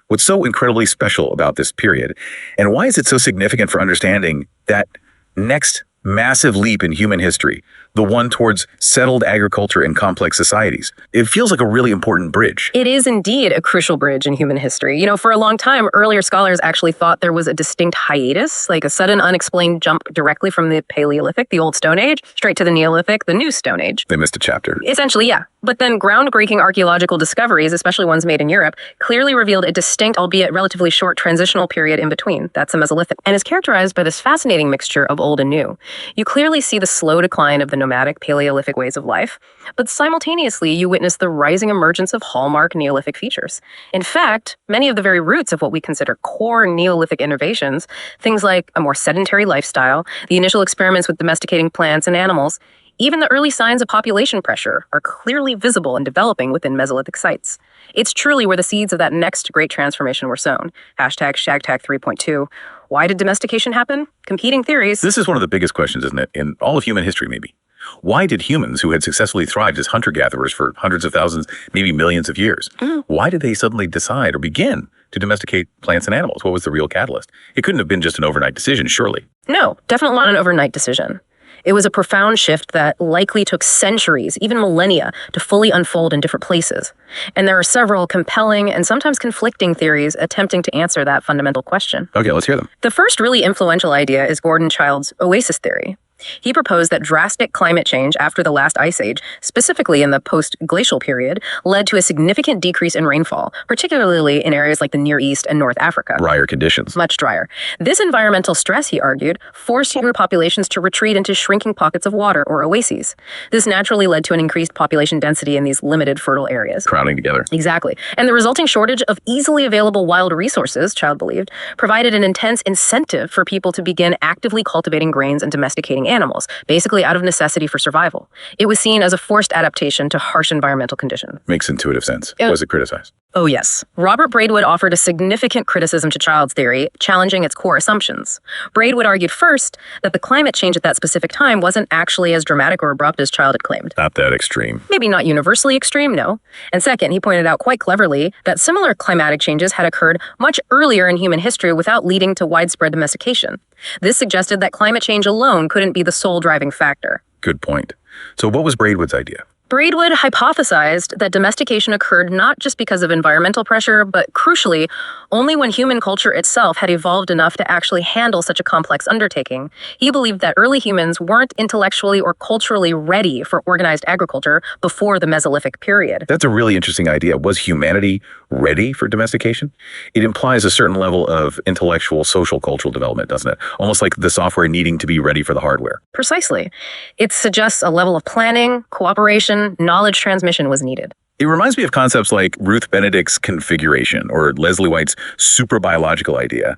What's so incredibly special about this period, and why is it so significant for understanding that next massive leap in human history, the one towards settled agriculture and complex societies? It feels like a really important bridge. It is indeed a crucial bridge in human history. You know, for a long time, earlier scholars actually thought there was a distinct hiatus, like a sudden unexplained jump directly from the Paleolithic, the Old Stone Age, straight to the Neolithic, the New Stone Age. They missed a chapter. Essentially, yeah. But then groundbreaking archaeological discoveries, especially ones made in Europe, clearly revealed a distinct, albeit relatively short, transitional period in between. That's the Mesolithic, and is characterized by this fascinating mixture of old and new. You clearly see the slow decline of the nomadic Paleolithic ways of life, but simultaneously you witness the rising emergence of hallmark Neolithic features. In fact, many of the very roots of what we consider core Neolithic innovations, things like a more sedentary lifestyle, the initial experiments with domesticating plants and animals, even the early signs of population pressure are clearly visible and developing within Mesolithic sites. It's truly where the seeds of that next great transformation were sown. #ShagTag 3.2. Why did domestication happen? Competing theories. This is one of the biggest questions, isn't it, in all of human history, maybe. Why did humans who had successfully thrived as hunter-gatherers for hundreds of thousands, maybe millions of years, why did they suddenly decide or begin to domesticate plants and animals? What was the real catalyst? It couldn't have been just an overnight decision, surely. No, definitely not an overnight decision. It was a profound shift that likely took centuries, even millennia, to fully unfold in different places. And there are several compelling and sometimes conflicting theories attempting to answer that fundamental question. Okay, let's hear them. The first really influential idea is Gordon Child's oasis theory. He proposed that drastic climate change after the last ice age, specifically in the post-glacial period, led to a significant decrease in rainfall, particularly in areas like the Near East and North Africa. Drier conditions. Much drier. This environmental stress, he argued, forced human populations to retreat into shrinking pockets of water or oases. This naturally led to an increased population density in these limited fertile areas. Crowding together. Exactly. And the resulting shortage of easily available wild resources, Child believed, provided an intense incentive for people to begin actively cultivating grains and domesticating animals, basically out of necessity for survival. It was seen as a forced adaptation to harsh environmental conditions. Makes intuitive sense. Was it criticized? Oh, yes. Robert Braidwood offered a significant criticism to Child's theory, challenging its core assumptions. Braidwood argued first that the climate change at that specific time wasn't actually as dramatic or abrupt as Child had claimed. Not that extreme. Maybe not universally extreme, no. And second, he pointed out quite cleverly that similar climatic changes had occurred much earlier in human history without leading to widespread domestication. This suggested that climate change alone couldn't be the sole driving factor. Good point. So what was Braidwood's idea? Braidwood hypothesized that domestication occurred not just because of environmental pressure, but crucially, only when human culture itself had evolved enough to actually handle such a complex undertaking. He believed that early humans weren't intellectually or culturally ready for organized agriculture before the Mesolithic period. That's a really interesting idea. Was humanity ready for domestication? It implies a certain level of intellectual, social, cultural development, doesn't it? Almost like the software needing to be ready for the hardware. Precisely. It suggests a level of planning, cooperation, knowledge transmission was needed. It reminds me of concepts like Ruth Benedict's configuration or Leslie White's superbiological idea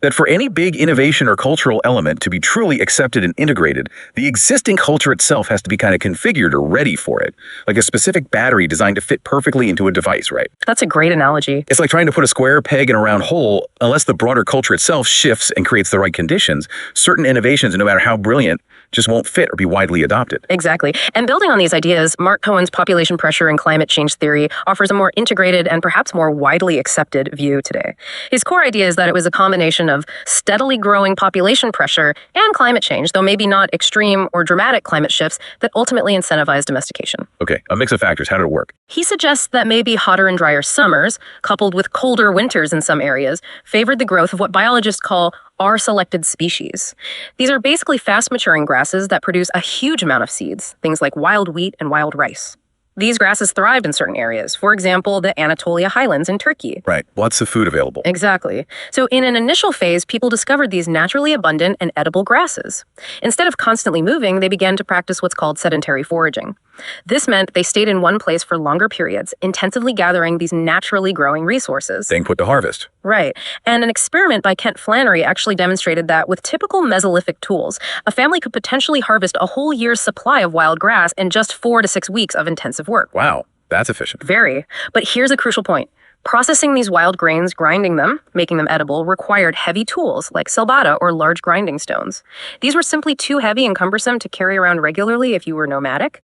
that for any big innovation or cultural element to be truly accepted and integrated, the existing culture itself has to be kind of configured or ready for it, like a specific battery designed to fit perfectly into a device, right? That's a great analogy. It's like trying to put a square peg in a round hole. Unless the broader culture itself shifts and creates the right conditions, certain innovations, no matter how brilliant, just won't fit or be widely adopted. Exactly. And building on these ideas, Mark Cohen's population pressure and climate change theory offers a more integrated and perhaps more widely accepted view today. His core idea is that it was a combination of steadily growing population pressure and climate change, though maybe not extreme or dramatic climate shifts, that ultimately incentivized domestication. Okay, a mix of factors. How did it work? He suggests that maybe hotter and drier summers, coupled with colder winters in some areas, favored the growth of what biologists call R-selected species. These are basically fast-maturing grasses that produce a huge amount of seeds, things like wild wheat and wild rice. These grasses thrived in certain areas, for example, the Anatolia highlands in Turkey. Right, lots of food available. Exactly. So in an initial phase, people discovered these naturally abundant and edible grasses. Instead of constantly moving, they began to practice what's called sedentary foraging. This meant they stayed in one place for longer periods, intensively gathering these naturally growing resources. Staying put to harvest. Right. And an experiment by Kent Flannery actually demonstrated that with typical Mesolithic tools, a family could potentially harvest a whole year's supply of wild grass in just 4 to 6 weeks of intensive work. Wow, that's efficient. Very. But here's a crucial point. Processing these wild grains, grinding them, making them edible, required heavy tools like selbata or large grinding stones. These were simply too heavy and cumbersome to carry around regularly if you were nomadic.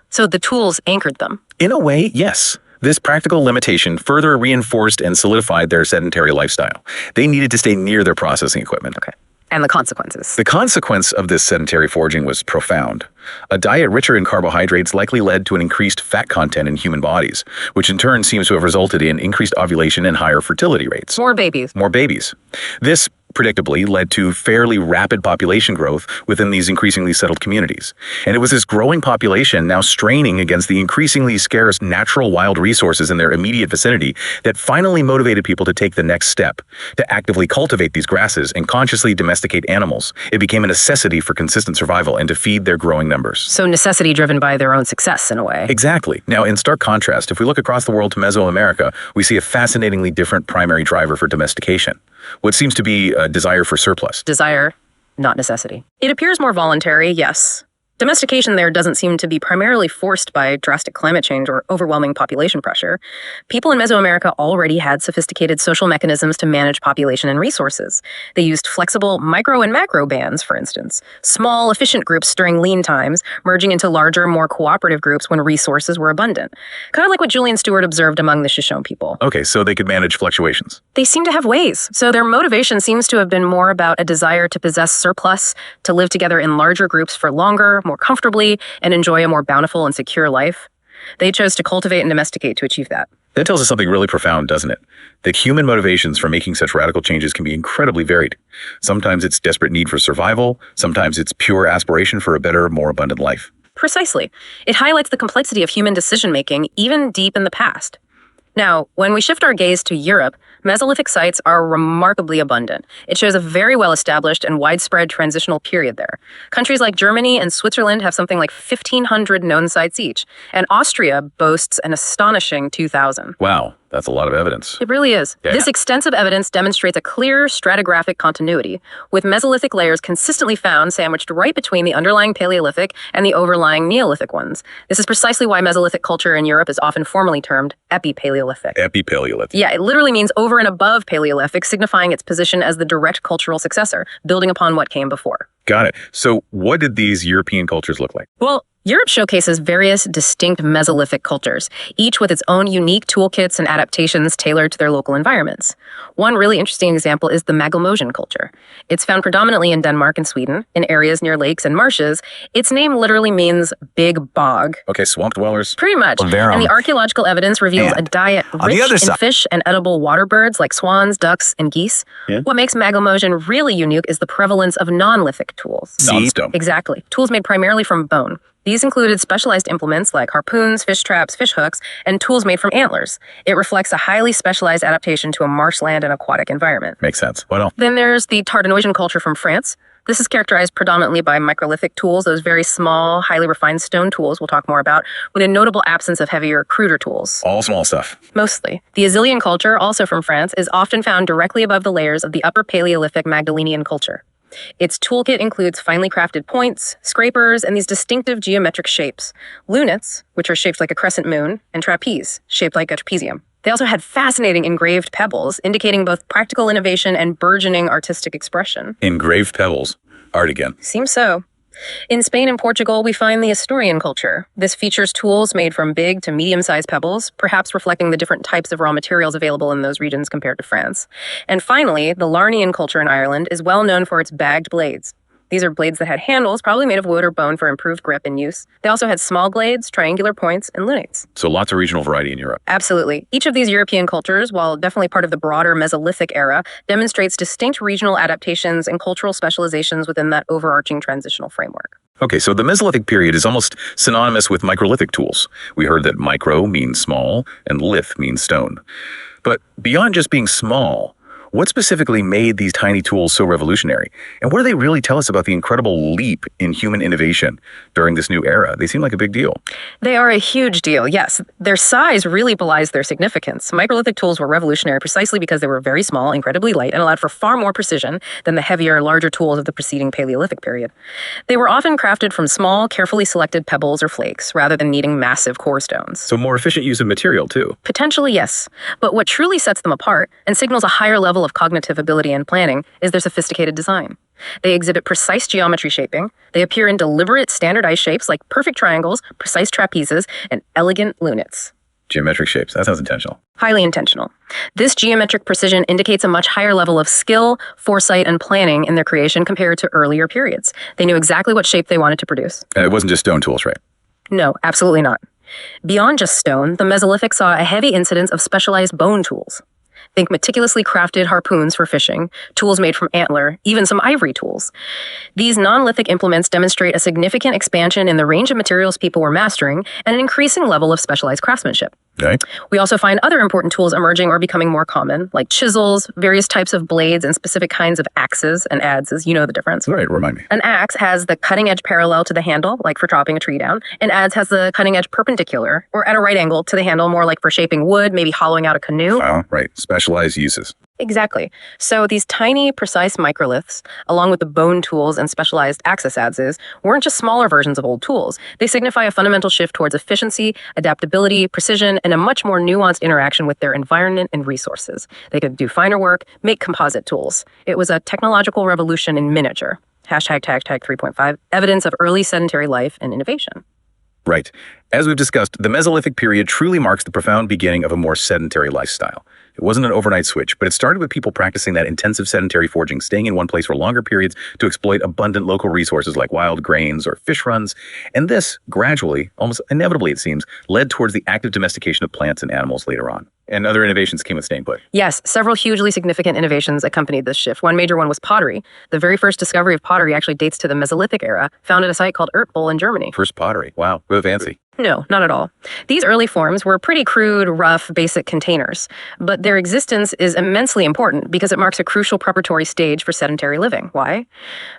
So the tools anchored them. In a way, yes. This practical limitation further reinforced and solidified their sedentary lifestyle. They needed to stay near their processing equipment. Okay. And the consequences. The consequence of this sedentary foraging was profound. A diet richer in carbohydrates likely led to an increased fat content in human bodies, which in turn seems to have resulted in increased ovulation and higher fertility rates. More babies. More babies. This predictably led to fairly rapid population growth within these increasingly settled communities. And it was this growing population now straining against the increasingly scarce natural wild resources in their immediate vicinity that finally motivated people to take the next step, to actively cultivate these grasses and consciously domesticate animals. It became a necessity for consistent survival and to feed their growing numbers. So necessity driven by their own success, in a way. Exactly. Now, in stark contrast, if we look across the world to Mesoamerica, we see a fascinatingly different primary driver for domestication. What seems to be a desire for surplus. Desire, not necessity. It appears more voluntary, yes. Domestication there doesn't seem to be primarily forced by drastic climate change or overwhelming population pressure. People in Mesoamerica already had sophisticated social mechanisms to manage population and resources. They used flexible micro and macro bands, for instance, small, efficient groups during lean times, merging into larger, more cooperative groups when resources were abundant. Kind of like what Julian Stewart observed among the Shoshone people. Okay, so they could manage fluctuations. They seem to have ways. So their motivation seems to have been more about a desire to possess surplus, to live together in larger groups for longer, more comfortably, and enjoy a more bountiful and secure life. They chose to cultivate and domesticate to achieve that. That tells us something really profound, doesn't it? That human motivations for making such radical changes can be incredibly varied. Sometimes it's desperate need for survival. Sometimes it's pure aspiration for a better, more abundant life. Precisely. It highlights the complexity of human decision-making, even deep in the past. Now, when we shift our gaze to Europe, Mesolithic sites are remarkably abundant. It shows a very well-established and widespread transitional period there. Countries like Germany and Switzerland have something like 1,500 known sites each, and Austria boasts an astonishing 2,000. Wow, that's a lot of evidence. It really is. Yeah. This extensive evidence demonstrates a clear stratigraphic continuity, with Mesolithic layers consistently found sandwiched right between the underlying Paleolithic and the overlying Neolithic ones. This is precisely why Mesolithic culture in Europe is often formally termed Epipaleolithic. Epipaleolithic. Yeah, it literally means over and above Paleolithic, signifying its position as the direct cultural successor, building upon what came before. Got it. So what did these European cultures look like? Well, Europe showcases various distinct Mesolithic cultures, each with its own unique toolkits and adaptations tailored to their local environments. One really interesting example is the Magalmosian culture. It's found predominantly in Denmark and Sweden, in areas near lakes and marshes. Its name literally means big bog. Okay, swamp dwellers. Pretty much. And the archaeological evidence reveals a diet rich in fish and edible water birds like swans, ducks, and geese. Yeah. What makes Magalmosian really unique is the prevalence of non-lithic tools. Non-stone. Exactly. Tools made primarily from bone. These included specialized implements like harpoons, fish traps, fish hooks, and tools made from antlers. It reflects a highly specialized adaptation to a marshland and aquatic environment. Makes sense. What else? Then there's the Tardenoisian culture from France. This is characterized predominantly by microlithic tools, those very small, highly refined stone tools we'll talk more about, with a notable absence of heavier, cruder tools. All small stuff. Mostly. The Azilian culture, also from France, is often found directly above the layers of the Upper Paleolithic Magdalenian culture. Its toolkit includes finely crafted points, scrapers, and these distinctive geometric shapes. Lunettes, which are shaped like a crescent moon, and trapeze, shaped like a trapezium. They also had fascinating engraved pebbles, indicating both practical innovation and burgeoning artistic expression. Engraved pebbles. Art again. Seems so. In Spain and Portugal, we find the Asturian culture. This features tools made from big to medium-sized pebbles, perhaps reflecting the different types of raw materials available in those regions compared to France. And finally, the Larnian culture in Ireland is well known for its bagged blades. These are blades that had handles, probably made of wood or bone for improved grip and use. They also had small blades, triangular points, and lunates. So lots of regional variety in Europe. Absolutely. Each of these European cultures, while definitely part of the broader Mesolithic era, demonstrates distinct regional adaptations and cultural specializations within that overarching transitional framework. Okay, so the Mesolithic period is almost synonymous with microlithic tools. We heard that micro means small and lith means stone. But beyond just being small, what specifically made these tiny tools so revolutionary? And what do they really tell us about the incredible leap in human innovation during this new era? They seem like a big deal. They are a huge deal, yes. Their size really belies their significance. Microlithic tools were revolutionary precisely because they were very small, incredibly light, and allowed for far more precision than the heavier, larger tools of the preceding Paleolithic period. They were often crafted from small, carefully selected pebbles or flakes, rather than needing massive core stones. So more efficient use of material, too. Potentially, yes. But what truly sets them apart and signals a higher level of cognitive ability and planning is their sophisticated design. They exhibit precise geometry shaping. They appear in deliberate, standardized shapes like perfect triangles, precise trapezes, and elegant lunettes. Geometric shapes. That sounds intentional. Highly intentional. This geometric precision indicates a much higher level of skill, foresight, and planning in their creation compared to earlier periods. They knew exactly what shape they wanted to produce. And it wasn't just stone tools, right? No, absolutely not. Beyond just stone, the Mesolithic saw a heavy incidence of specialized bone tools. Think meticulously crafted harpoons for fishing, tools made from antler, even some ivory tools. These non-lithic implements demonstrate a significant expansion in the range of materials people were mastering and an increasing level of specialized craftsmanship. Okay. We also find other important tools emerging or becoming more common, like chisels, various types of blades, and specific kinds of axes and adzes. You know the difference. Right, remind me. An axe has the cutting edge parallel to the handle, like for chopping a tree down. An adze has the cutting edge perpendicular, or at a right angle to the handle, more like for shaping wood, maybe hollowing out a canoe. Oh, right. Specialized uses. Exactly. So these tiny, precise microliths, along with the bone tools and specialized axis adzes, weren't just smaller versions of old tools. They signify a fundamental shift towards efficiency, adaptability, precision, and a much more nuanced interaction with their environment and resources. They could do finer work, make composite tools. It was a technological revolution in miniature. Hashtag 3.5, evidence of early sedentary life and innovation. Right. As we've discussed, the Mesolithic period truly marks the profound beginning of a more sedentary lifestyle. It wasn't an overnight switch, but it started with people practicing that intensive sedentary foraging, staying in one place for longer periods to exploit abundant local resources like wild grains or fish runs. And this, gradually, almost inevitably it seems, led towards the active domestication of plants and animals later on. And other innovations came with staying put. Yes, several hugely significant innovations accompanied this shift. One major one was pottery. The very first discovery of pottery actually dates to the Mesolithic era, found at a site called Ertbol in Germany. First pottery. Wow, really fancy. No, not at all. These early forms were pretty crude, rough, basic containers, but their existence is immensely important because it marks a crucial preparatory stage for sedentary living. Why?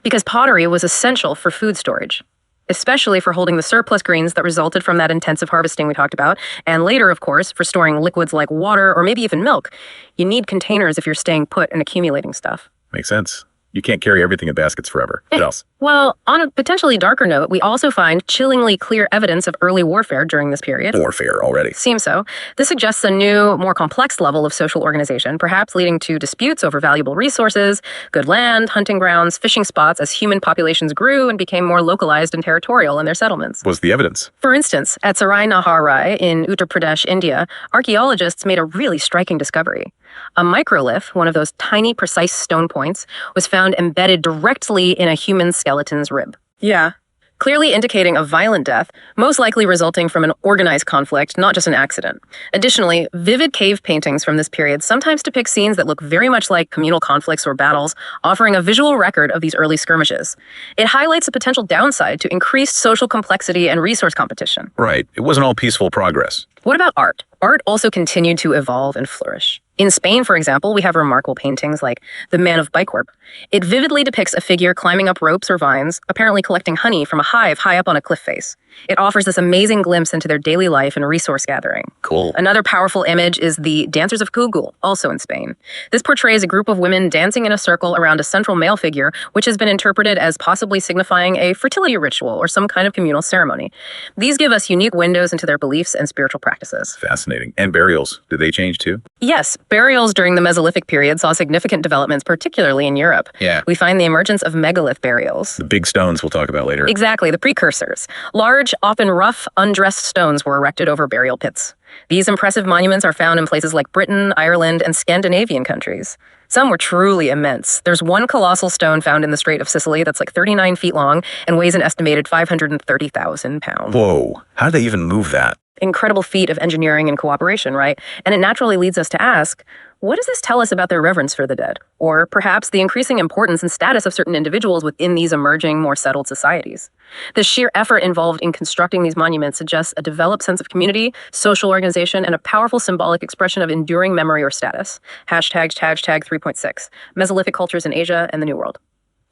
Because pottery was essential for food storage, especially for holding the surplus grains that resulted from that intensive harvesting we talked about, and later, of course, for storing liquids like water or maybe even milk. You need containers if you're staying put and accumulating stuff. Makes sense. You can't carry everything in baskets forever. What else? Well, on a potentially darker note, we also find chillingly clear evidence of early warfare during this period. Warfare already. Seems so. This suggests a new, more complex level of social organization, perhaps leading to disputes over valuable resources, good land, hunting grounds, fishing spots as human populations grew and became more localized and territorial in their settlements. What's the evidence? For instance, at Sarai Nahar Rai in Uttar Pradesh, India, archaeologists made a really striking discovery. A microlith, one of those tiny, precise stone points, was found embedded directly in a human skeleton's rib. Yeah. Clearly indicating a violent death, most likely resulting from an organized conflict, not just an accident. Additionally, vivid cave paintings from this period sometimes depict scenes that look very much like communal conflicts or battles, offering a visual record of these early skirmishes. It highlights a potential downside to increased social complexity and resource competition. Right. It wasn't all peaceful progress. What about art? Art also continued to evolve and flourish. In Spain, for example, we have remarkable paintings like The Man of Bicorp. It vividly depicts a figure climbing up ropes or vines, apparently collecting honey from a hive high up on a cliff face. It offers this amazing glimpse into their daily life and resource gathering. Cool. Another powerful image is the Dancers of Gugul, also in Spain. This portrays a group of women dancing in a circle around a central male figure, which has been interpreted as possibly signifying a fertility ritual or some kind of communal ceremony. These give us unique windows into their beliefs and spiritual practices. Fascinating. And burials, did they change too? Yes, burials during the Mesolithic period saw significant developments, particularly in Europe. Yeah. We find the emergence of megalith burials. The big stones we'll talk about later. Exactly, the precursors. Large, often rough, undressed stones were erected over burial pits. These impressive monuments are found in places like Britain, Ireland, and Scandinavian countries. Some were truly immense. There's one colossal stone found in the Strait of Sicily that's like 39 feet long and weighs an estimated 530,000 pounds. Whoa, how did they even move that? Incredible feat of engineering and cooperation, right? And it naturally leads us to ask, what does this tell us about their reverence for the dead? Or perhaps the increasing importance and status of certain individuals within these emerging, more settled societies? The sheer effort involved in constructing these monuments suggests a developed sense of community, social organization, and a powerful symbolic expression of enduring memory or status. Hashtag 3.6, Mesolithic cultures in Asia and the New World.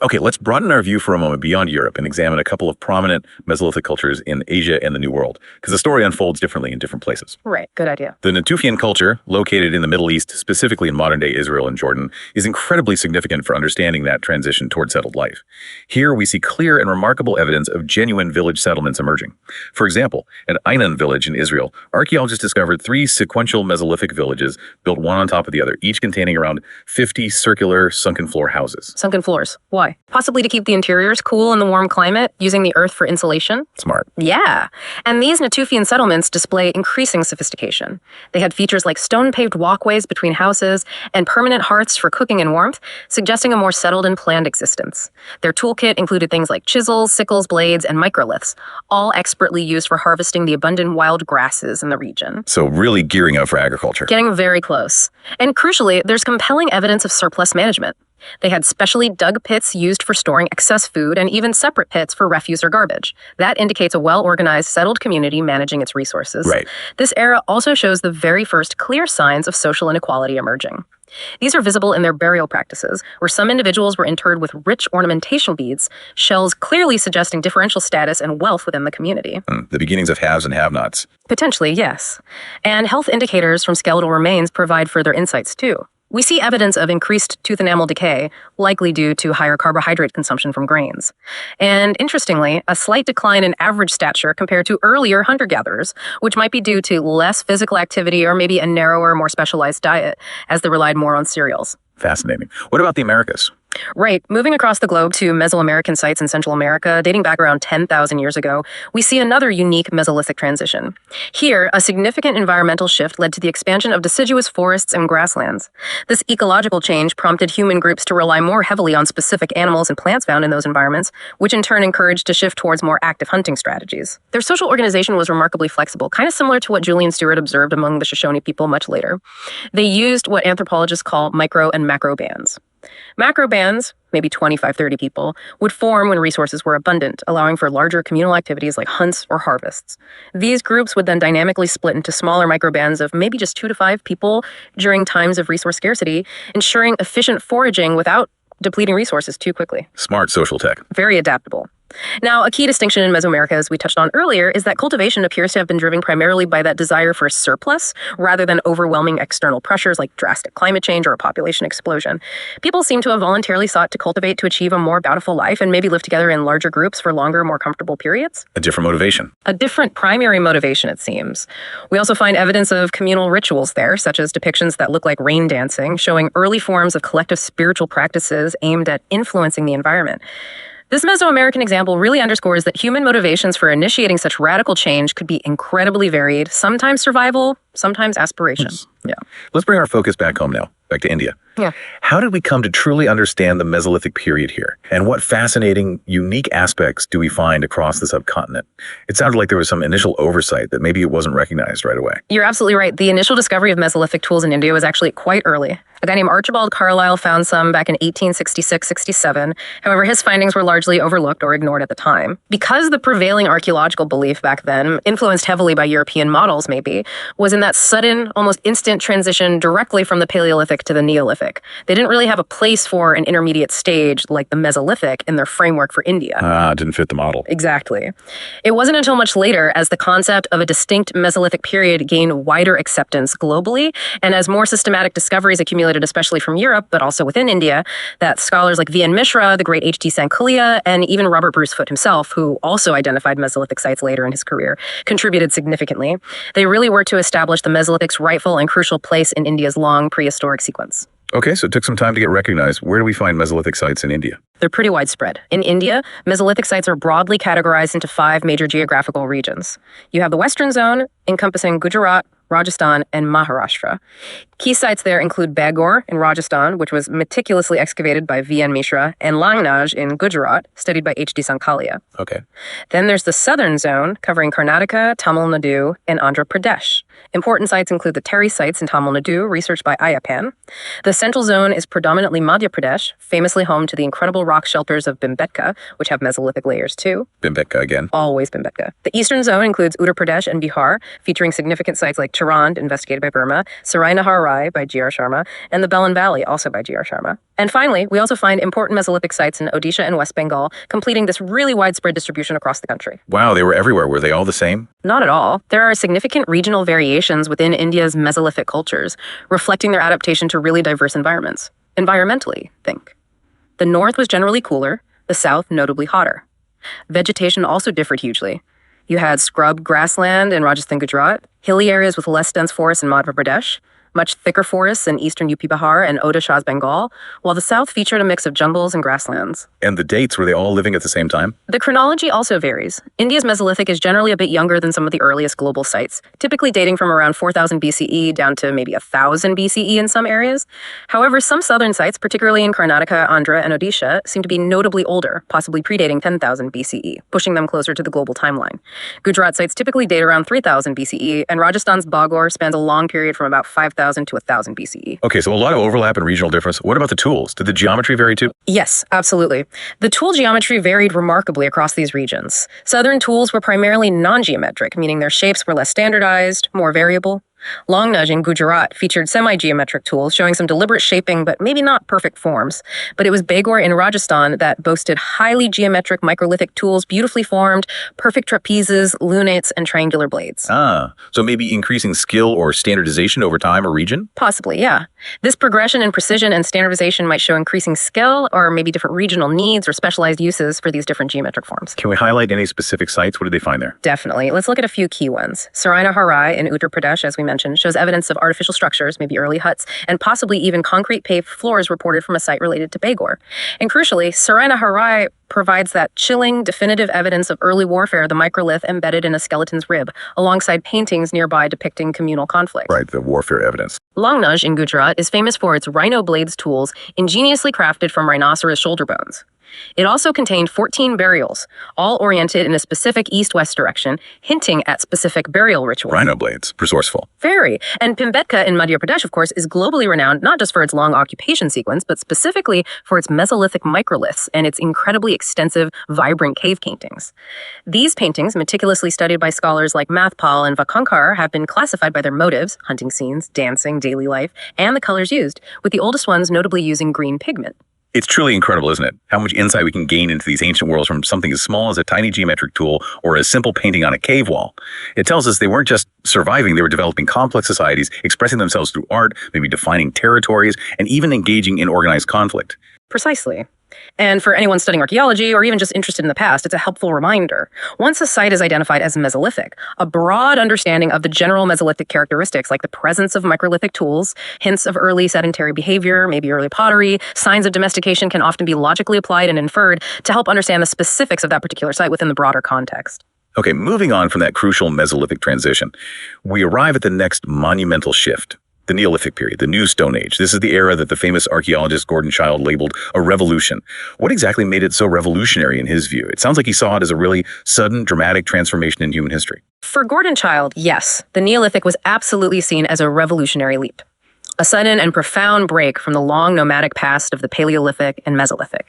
Okay, let's broaden our view for a moment beyond Europe and examine a couple of prominent Mesolithic cultures in Asia and the New World, because the story unfolds differently in different places. Right, good idea. The Natufian culture, located in the Middle East, specifically in modern-day Israel and Jordan, is incredibly significant for understanding that transition toward settled life. Here, we see clear and remarkable evidence of genuine village settlements emerging. For example, at Ainan village in Israel, archaeologists discovered 3 sequential Mesolithic villages built one on top of the other, each containing around 50 circular sunken floor houses. Sunken floors. Why? Why? Possibly to keep the interiors cool in the warm climate, using the earth for insulation. Smart. Yeah. And these Natufian settlements display increasing sophistication. They had features like stone-paved walkways between houses and permanent hearths for cooking and warmth, suggesting a more settled and planned existence. Their toolkit included things like chisels, sickles, blades, and microliths, all expertly used for harvesting the abundant wild grasses in the region. So really gearing up for agriculture. Getting very close. And crucially, there's compelling evidence of surplus management. They had specially dug pits used for storing excess food and even separate pits for refuse or garbage. That indicates a well-organized, settled community managing its resources. Right. This era also shows the very first clear signs of social inequality emerging. These are visible in their burial practices, where some individuals were interred with rich ornamentation beads, shells clearly suggesting differential status and wealth within the community. The beginnings of haves and have-nots. Potentially, yes. And health indicators from skeletal remains provide further insights, too. We see evidence of increased tooth enamel decay, likely due to higher carbohydrate consumption from grains. And interestingly, a slight decline in average stature compared to earlier hunter-gatherers, which might be due to less physical activity or maybe a narrower, more specialized diet, as they relied more on cereals. Fascinating. What about the Americas? Right. Moving across the globe to Mesoamerican sites in Central America, dating back around 10,000 years ago, we see another unique Mesolithic transition. Here, a significant environmental shift led to the expansion of deciduous forests and grasslands. This ecological change prompted human groups to rely more heavily on specific animals and plants found in those environments, which in turn encouraged to shift towards more active hunting strategies. Their social organization was remarkably flexible, kind of similar to what Julian Stewart observed among the Shoshone people much later. They used what anthropologists call micro and macro bands. Macro bands, maybe 25, 30 people, would form when resources were abundant, allowing for larger communal activities like hunts or harvests. These groups would then dynamically split into smaller microbands of maybe just 2 to 5 people during times of resource scarcity, ensuring efficient foraging without depleting resources too quickly. Smart social tech. Very adaptable. Now, a key distinction in Mesoamerica, as we touched on earlier, is that cultivation appears to have been driven primarily by that desire for surplus rather than overwhelming external pressures like drastic climate change or a population explosion. People seem to have voluntarily sought to cultivate to achieve a more bountiful life and maybe live together in larger groups for longer, more comfortable periods. A different motivation. A different primary motivation, it seems. We also find evidence of communal rituals there, such as depictions that look like rain dancing, showing early forms of collective spiritual practices aimed at influencing the environment. This Mesoamerican example really underscores that human motivations for initiating such radical change could be incredibly varied, sometimes survival, sometimes aspiration. Yes. Yeah. Let's bring our focus back home now, back to India. Yeah. How did we come to truly understand the Mesolithic period here? And what fascinating, unique aspects do we find across the subcontinent? It sounded like there was some initial oversight that maybe it wasn't recognized right away. You're absolutely right. The initial discovery of Mesolithic tools in India was actually quite early. A guy named Archibald Carlyle found some back in 1866-67. However, his findings were largely overlooked or ignored at the time. Because the prevailing archaeological belief back then, influenced heavily by European models maybe, was in that sudden, almost instant transition directly from the Paleolithic to the Neolithic. They didn't really have a place for an intermediate stage like the Mesolithic in their framework for India. Didn't fit the model. Exactly. It wasn't until much later, as the concept of a distinct Mesolithic period gained wider acceptance globally, and as more systematic discoveries accumulated, especially from Europe, but also within India, that scholars like V.N. Mishra, the great H.T. Sankalia, and even Robert Bruce Foote himself, who also identified Mesolithic sites later in his career, contributed significantly. They really worked to establish the Mesolithic's rightful and crucial place in India's long prehistoric sequence. Okay, so it took some time to get recognized. Where do we find Mesolithic sites in India? They're pretty widespread. In India, Mesolithic sites are broadly categorized into 5 major geographical regions. You have the Western Zone, encompassing Gujarat, Rajasthan, and Maharashtra. Key sites there include Bagor in Rajasthan, which was meticulously excavated by V.N. Mishra, and Langnaj in Gujarat, studied by H.D. Sankalia. Okay. Then there's the Southern Zone, covering Karnataka, Tamil Nadu, and Andhra Pradesh. Important sites include the Terry sites in Tamil Nadu, researched by Ayapan. The Central Zone is predominantly Madhya Pradesh, famously home to the incredible rock shelters of Bhimbetka, which have Mesolithic layers too. Bhimbetka again. Always Bhimbetka. The Eastern Zone includes Uttar Pradesh and Bihar, featuring significant sites like Chirand, investigated by Burma, Sarai Nahar Rai by G.R. Sharma, and the Belan Valley, also by G.R. Sharma. And finally, we also find important Mesolithic sites in Odisha and West Bengal, completing this really widespread distribution across the country. Wow, they were everywhere. Were they all the same? Not at all. There are significant regional variations within India's Mesolithic cultures, reflecting their adaptation to really diverse environments. Environmentally, think. The north was generally cooler, the south notably hotter. Vegetation also differed hugely. You had scrub grassland in Rajasthan, Gujarat, hilly areas with less dense forests in Madhya Pradesh, much thicker forests in eastern UP Bihar and Odisha's Bengal, while the south featured a mix of jungles and grasslands. And the dates, were they all living at the same time? The chronology also varies. India's Mesolithic is generally a bit younger than some of the earliest global sites, typically dating from around 4000 BCE down to maybe 1000 BCE in some areas. However, some southern sites, particularly in Karnataka, Andhra, and Odisha, seem to be notably older, possibly predating 10,000 BCE, pushing them closer to the global timeline. Gujarat sites typically date around 3000 BCE, and Rajasthan's Bhagor spans a long period from about 5000 to 1000 BCE. Okay, so a lot of overlap and regional difference. What about the tools? Did the geometry vary too? Yes, absolutely. The tool geometry varied remarkably across these regions. Southern tools were primarily non-geometric, meaning their shapes were less standardized, more variable. Longnaj in Gujarat featured semi-geometric tools showing some deliberate shaping but maybe not perfect forms. But it was Begor in Rajasthan that boasted highly geometric microlithic tools, beautifully formed, perfect trapezes, lunates, and triangular blades. So maybe increasing skill or standardization over time or region? Possibly, yeah. This progression in precision and standardization might show increasing skill or maybe different regional needs or specialized uses for these different geometric forms. Can we highlight any specific sites? What did they find there? Definitely. Let's look at a few key ones. Saraina Harai in Uttar Pradesh, as we mentioned, shows evidence of artificial structures, maybe early huts, and possibly even concrete paved floors reported from a site related to Begor. And crucially, Saraina Harai provides that chilling, definitive evidence of early warfare, the microlith embedded in a skeleton's rib, alongside paintings nearby depicting communal conflict. Right, the warfare evidence. Longnaj in Gujarat is famous for its rhino blades tools ingeniously crafted from rhinoceros shoulder bones. It also contained 14 burials, all oriented in a specific east-west direction, hinting at specific burial rituals. Rhino blades, resourceful. Very. And Bhimbetka in Madhya Pradesh, of course, is globally renowned not just for its long occupation sequence, but specifically for its Mesolithic microliths and its incredibly extensive, vibrant cave paintings. These paintings, meticulously studied by scholars like Mathpal and Vakankar, have been classified by their motives, hunting scenes, dancing, daily life, and the colors used, with the oldest ones notably using green pigment. It's truly incredible, isn't it? How much insight we can gain into these ancient worlds from something as small as a tiny geometric tool or a simple painting on a cave wall. It tells us they weren't just surviving, they were developing complex societies, expressing themselves through art, maybe defining territories, and even engaging in organized conflict. Precisely. And for anyone studying archaeology or even just interested in the past, it's a helpful reminder. Once a site is identified as Mesolithic, a broad understanding of the general Mesolithic characteristics like the presence of microlithic tools, hints of early sedentary behavior, maybe early pottery, signs of domestication can often be logically applied and inferred to help understand the specifics of that particular site within the broader context. Okay, moving on from that crucial Mesolithic transition, we arrive at the next monumental shift. The Neolithic period, the New Stone Age. This is the era that the famous archaeologist Gordon Childe labeled a revolution. What exactly made it so revolutionary in his view? It sounds like he saw it as a really sudden, dramatic transformation in human history. For Gordon Childe, yes, the Neolithic was absolutely seen as a revolutionary leap. A sudden and profound break from the long nomadic past of the Paleolithic and Mesolithic.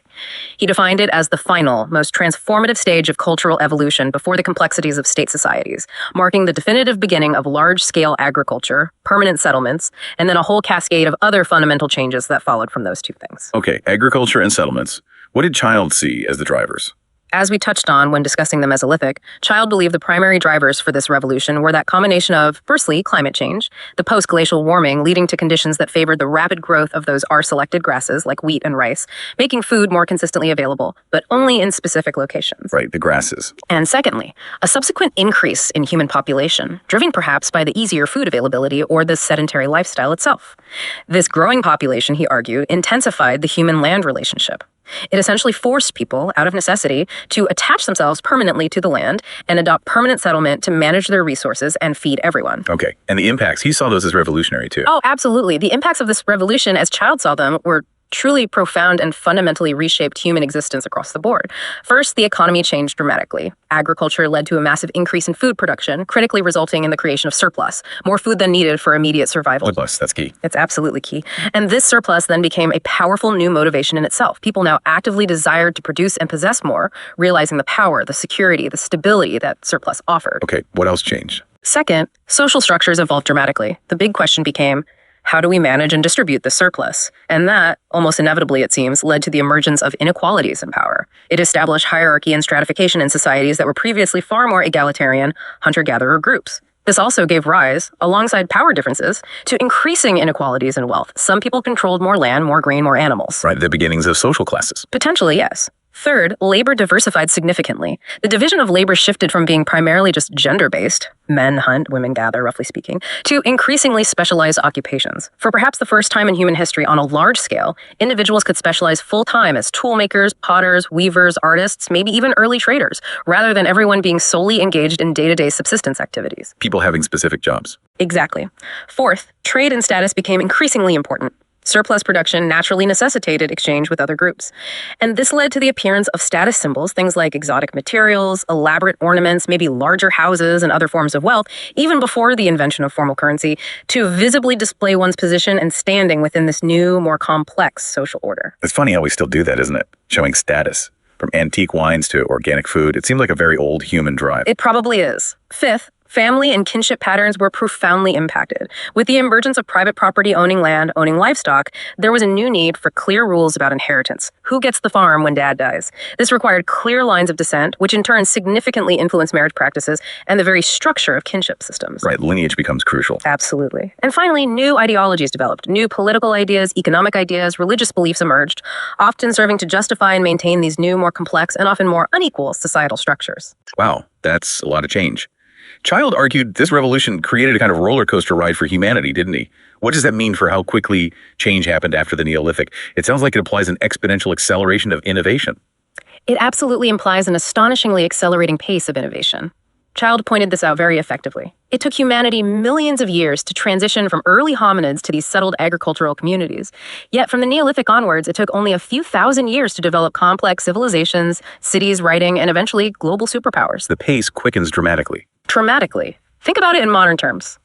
He defined it as the final, most transformative stage of cultural evolution before the complexities of state societies, marking the definitive beginning of large-scale agriculture, permanent settlements, and then a whole cascade of other fundamental changes that followed from those two things. Okay, agriculture and settlements. What did Childe see as the drivers? As we touched on when discussing the Mesolithic, Childe believed the primary drivers for this revolution were that combination of, firstly, climate change, the post-glacial warming leading to conditions that favored the rapid growth of those R-selected grasses like wheat and rice, making food more consistently available, but only in specific locations. Right, the grasses. And secondly, a subsequent increase in human population, driven perhaps by the easier food availability or the sedentary lifestyle itself. This growing population, he argued, intensified the human-land relationship. It essentially forced people, out of necessity, to attach themselves permanently to the land and adopt permanent settlement to manage their resources and feed everyone. Okay, and the impacts, he saw those as revolutionary too. Oh, absolutely. The impacts of this revolution, as Childe saw them, were truly profound and fundamentally reshaped human existence across the board. First, the economy changed dramatically. Agriculture led to a massive increase in food production, critically resulting in the creation of surplus, more food than needed for immediate survival. Surplus, that's key. It's absolutely key. And this surplus then became a powerful new motivation in itself. People now actively desired to produce and possess more, realizing the power, the security, the stability that surplus offered. Okay, what else changed? Second, social structures evolved dramatically. The big question became, how do we manage and distribute the surplus? And that, almost inevitably it seems, led to the emergence of inequalities in power. It established hierarchy and stratification in societies that were previously far more egalitarian, hunter-gatherer groups. This also gave rise, alongside power differences, to increasing inequalities in wealth. Some people controlled more land, more grain, more animals. Right, the beginnings of social classes. Potentially, yes. Third, labor diversified significantly. The division of labor shifted from being primarily just gender-based, men hunt, women gather, roughly speaking, to increasingly specialized occupations. For perhaps the first time in human history on a large scale, individuals could specialize full-time as toolmakers, potters, weavers, artists, maybe even early traders, rather than everyone being solely engaged in day-to-day subsistence activities. People having specific jobs. Exactly. Fourth, trade and status became increasingly important. Surplus production naturally necessitated exchange with other groups. And this led to the appearance of status symbols, things like exotic materials, elaborate ornaments, maybe larger houses and other forms of wealth, even before the invention of formal currency, to visibly display one's position and standing within this new, more complex social order. It's funny how we still do that, isn't it? Showing status. From antique wines to organic food, it seems like a very old human drive. It probably is. Fifth, family and kinship patterns were profoundly impacted. With the emergence of private property owning land, owning livestock, there was a new need for clear rules about inheritance. Who gets the farm when dad dies? This required clear lines of descent, which in turn significantly influenced marriage practices and the very structure of kinship systems. Right, lineage becomes crucial. Absolutely. And finally, new ideologies developed. New political ideas, economic ideas, religious beliefs emerged, often serving to justify and maintain these new, more complex, and often more unequal societal structures. Wow, that's a lot of change. Child argued this revolution created a kind of roller coaster ride for humanity, didn't he? What does that mean for how quickly change happened after the Neolithic? It sounds like it implies an exponential acceleration of innovation. It absolutely implies an astonishingly accelerating pace of innovation. Child pointed this out very effectively. It took humanity millions of years to transition from early hominids to these settled agricultural communities. Yet from the Neolithic onwards, it took only a few thousand years to develop complex civilizations, cities, writing, and eventually global superpowers. The pace quickens dramatically. Dramatically. Think about it in modern terms.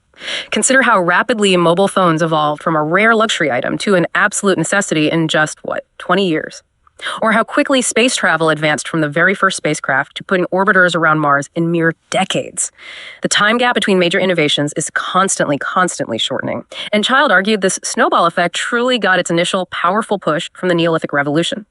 Consider how rapidly mobile phones evolved from a rare luxury item to an absolute necessity in just, 20 years? Or how quickly space travel advanced from the very first spacecraft to putting orbiters around Mars in mere decades. The time gap between major innovations is constantly shortening. And Child argued this snowball effect truly got its initial powerful push from the Neolithic Revolution.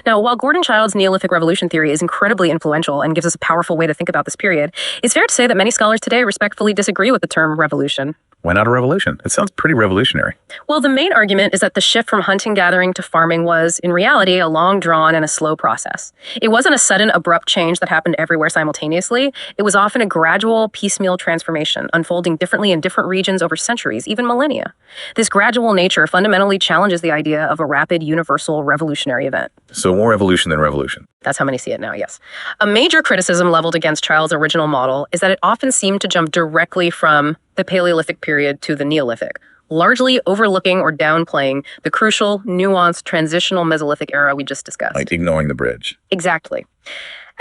Now, while Gordon Child's Neolithic Revolution theory is incredibly influential and gives us a powerful way to think about this period, it's fair to say that many scholars today respectfully disagree with the term revolution. Why not a revolution? It sounds pretty revolutionary. Well, the main argument is that the shift from hunting-gathering to farming was, in reality, a long-drawn and a slow process. It wasn't a sudden, abrupt change that happened everywhere simultaneously. It was often a gradual, piecemeal transformation, unfolding differently in different regions over centuries, even millennia. This gradual nature fundamentally challenges the idea of a rapid, universal, revolutionary event. So more evolution than revolution. That's how many see it now, yes. A major criticism leveled against Child's original model is that it often seemed to jump directly from the Paleolithic period to the Neolithic, largely overlooking or downplaying the crucial, nuanced, transitional Mesolithic era we just discussed. Like ignoring the bridge. Exactly.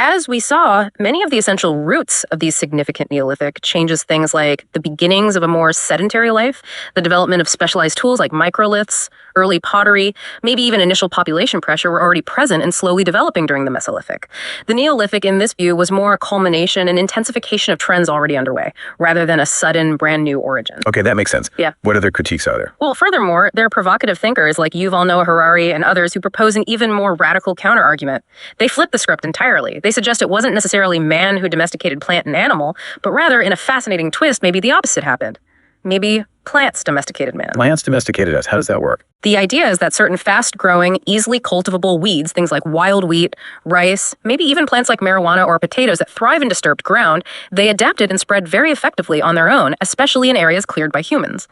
As we saw, many of the essential roots of these significant Neolithic changes things like the beginnings of a more sedentary life, the development of specialized tools like microliths, early pottery, maybe even initial population pressure were already present and slowly developing during the Mesolithic. The Neolithic, in this view, was more a culmination and intensification of trends already underway, rather than a sudden, brand new origin. Okay, that makes sense. Yeah. What other critiques are there? Well, furthermore, there are provocative thinkers like Yuval Noah Harari and others who propose an even more radical counter-argument. They flip the script entirely. They suggest it wasn't necessarily man who domesticated plant and animal, but rather, in a fascinating twist, maybe the opposite happened. Maybe plants domesticated man. Plants domesticated us. How does that work? The idea is that certain fast-growing, easily cultivable weeds, things like wild wheat, rice, maybe even plants like marijuana or potatoes that thrive in disturbed ground, they adapted and spread very effectively on their own, especially in areas cleared by humans.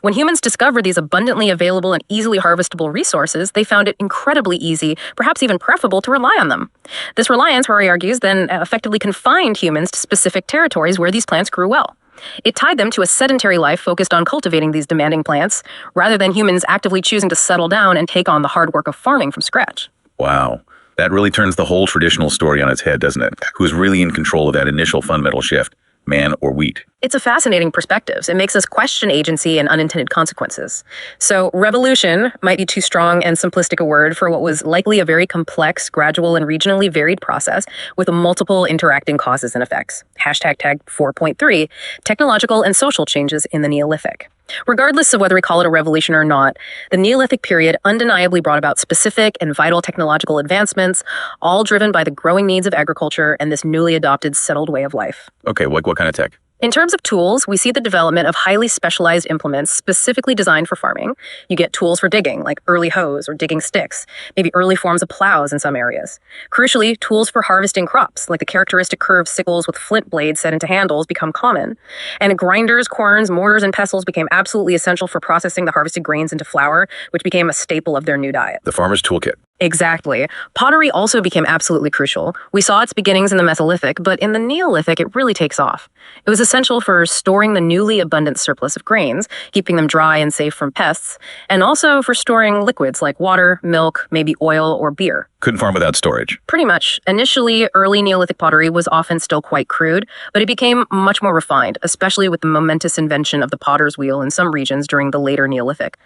When humans discovered these abundantly available and easily harvestable resources, they found it incredibly easy, perhaps even preferable, to rely on them. This reliance, Harari argues, then effectively confined humans to specific territories where these plants grew well. It tied them to a sedentary life focused on cultivating these demanding plants, rather than humans actively choosing to settle down and take on the hard work of farming from scratch. Wow. That really turns the whole traditional story on its head, doesn't it? Who's really in control of that initial fundamental shift? Man or wheat? It's a fascinating perspective. It makes us question agency and unintended consequences. So revolution might be too strong and simplistic a word for what was likely a very complex, gradual, and regionally varied process with multiple interacting causes and effects. Tag 4.3, technological and social changes in the Neolithic. Regardless of whether we call it a revolution or not, the Neolithic period undeniably brought about specific and vital technological advancements, all driven by the growing needs of agriculture and this newly adopted settled way of life. Okay, what kind of tech? In terms of tools, we see the development of highly specialized implements specifically designed for farming. You get tools for digging, like early hoes or digging sticks, maybe early forms of plows in some areas. Crucially, tools for harvesting crops, like the characteristic curved sickles with flint blades set into handles, become common. And grinders, querns, mortars, and pestles became absolutely essential for processing the harvested grains into flour, which became a staple of their new diet. The farmer's toolkit. Exactly. Pottery also became absolutely crucial. We saw its beginnings in the Mesolithic, but in the Neolithic, it really takes off. It was essential for storing the newly abundant surplus of grains, keeping them dry and safe from pests, and also for storing liquids like water, milk, maybe oil, or beer. Couldn't farm without storage. Pretty much. Initially, early Neolithic pottery was often still quite crude, but it became much more refined, especially with the momentous invention of the potter's wheel in some regions during the later Neolithic.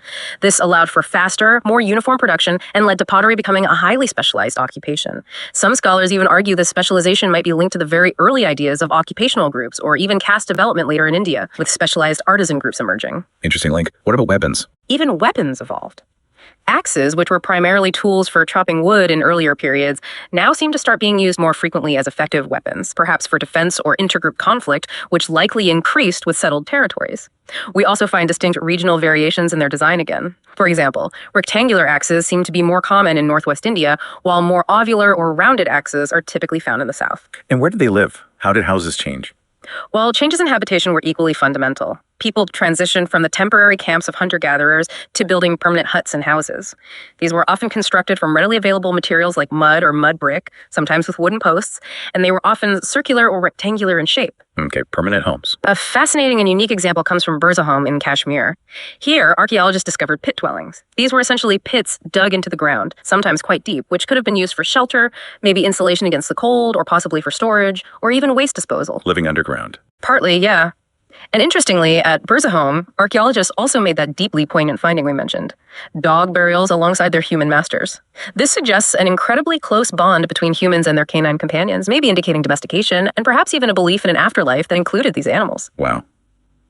This allowed for faster, more uniform production and led to pottery becoming a highly specialized occupation. Some scholars even argue this specialization might be linked to the very early ideas of occupational groups or even caste development later in India, with specialized artisan groups emerging. Interesting link. What about weapons? Even weapons evolved. Axes, which were primarily tools for chopping wood in earlier periods, now seem to start being used more frequently as effective weapons, perhaps for defense or intergroup conflict, which likely increased with settled territories. We also find distinct regional variations in their design again. For example, rectangular axes seem to be more common in northwest India, while more ovular or rounded axes are typically found in the south. And where did they live? How did houses change? Well, changes in habitation were equally fundamental. People transitioned from the temporary camps of hunter-gatherers to building permanent huts and houses. These were often constructed from readily available materials like mud or mud brick, sometimes with wooden posts, and they were often circular or rectangular in shape. Okay, permanent homes. A fascinating and unique example comes from Burzahom in Kashmir. Here, archaeologists discovered pit dwellings. These were essentially pits dug into the ground, sometimes quite deep, which could have been used for shelter, maybe insulation against the cold, or possibly for storage, or even waste disposal. Living underground. Partly, yeah. And interestingly, at Burzahom, archaeologists also made that deeply poignant finding we mentioned: dog burials alongside their human masters. This suggests an incredibly close bond between humans and their canine companions, maybe indicating domestication, and perhaps even a belief in an afterlife that included these animals. Wow.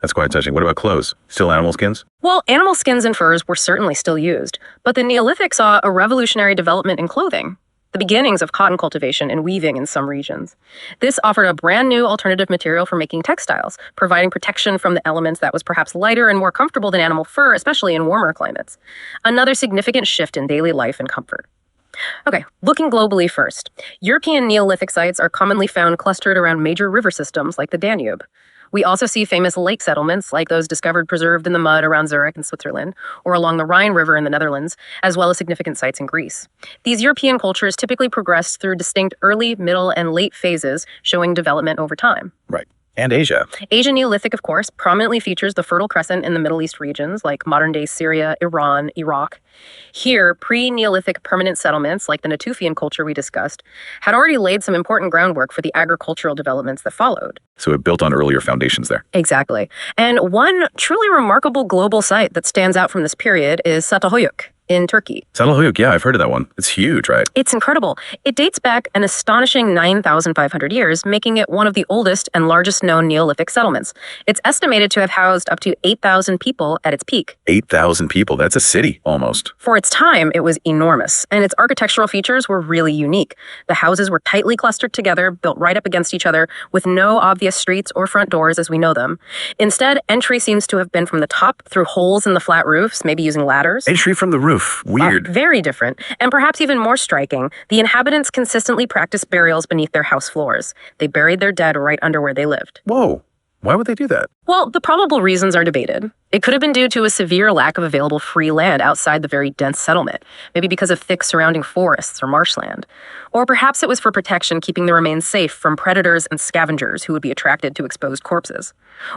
That's quite touching. What about clothes? Still animal skins? Well, animal skins and furs were certainly still used, but the Neolithic saw a revolutionary development in clothing. The beginnings of cotton cultivation and weaving in some regions. This offered a brand new alternative material for making textiles, providing protection from the elements that was perhaps lighter and more comfortable than animal fur, especially in warmer climates. Another significant shift in daily life and comfort. Okay, looking globally first. European Neolithic sites are commonly found clustered around major river systems like the Danube. We also see famous lake settlements like those discovered preserved in the mud around Zurich in Switzerland, or along the Rhine River in the Netherlands, as well as significant sites in Greece. These European cultures typically progressed through distinct early, middle, and late phases, showing development over time. Right. And Asia. Asian Neolithic, of course, prominently features the Fertile Crescent in the Middle East regions like modern-day Syria, Iran, Iraq. Here, pre-Neolithic permanent settlements, like the Natufian culture we discussed, had already laid some important groundwork for the agricultural developments that followed. So it built on earlier foundations there. Exactly. And one truly remarkable global site that stands out from this period is Çatalhöyük in Turkey. Çatalhöyük, yeah, I've heard of that one. It's huge, right? It's incredible. It dates back an astonishing 9,500 years, making it one of the oldest and largest known Neolithic settlements. It's estimated to have housed up to 8,000 people at its peak. 8,000 people. That's a city, almost. For its time, it was enormous, and its architectural features were really unique. The houses were tightly clustered together, built right up against each other, with no obvious streets or front doors as we know them. Instead, entry seems to have been from the top through holes in the flat roofs, maybe using ladders. Entry from the roof. Weird. Very different. And perhaps even more striking, the inhabitants consistently practiced burials beneath their house floors. They buried their dead right under where they lived. Whoa. Why would they do that? Well, the probable reasons are debated. It could have been due to a severe lack of available free land outside the very dense settlement, maybe because of thick surrounding forests or marshland. Or perhaps it was for protection, keeping the remains safe from predators and scavengers who would be attracted to exposed corpses.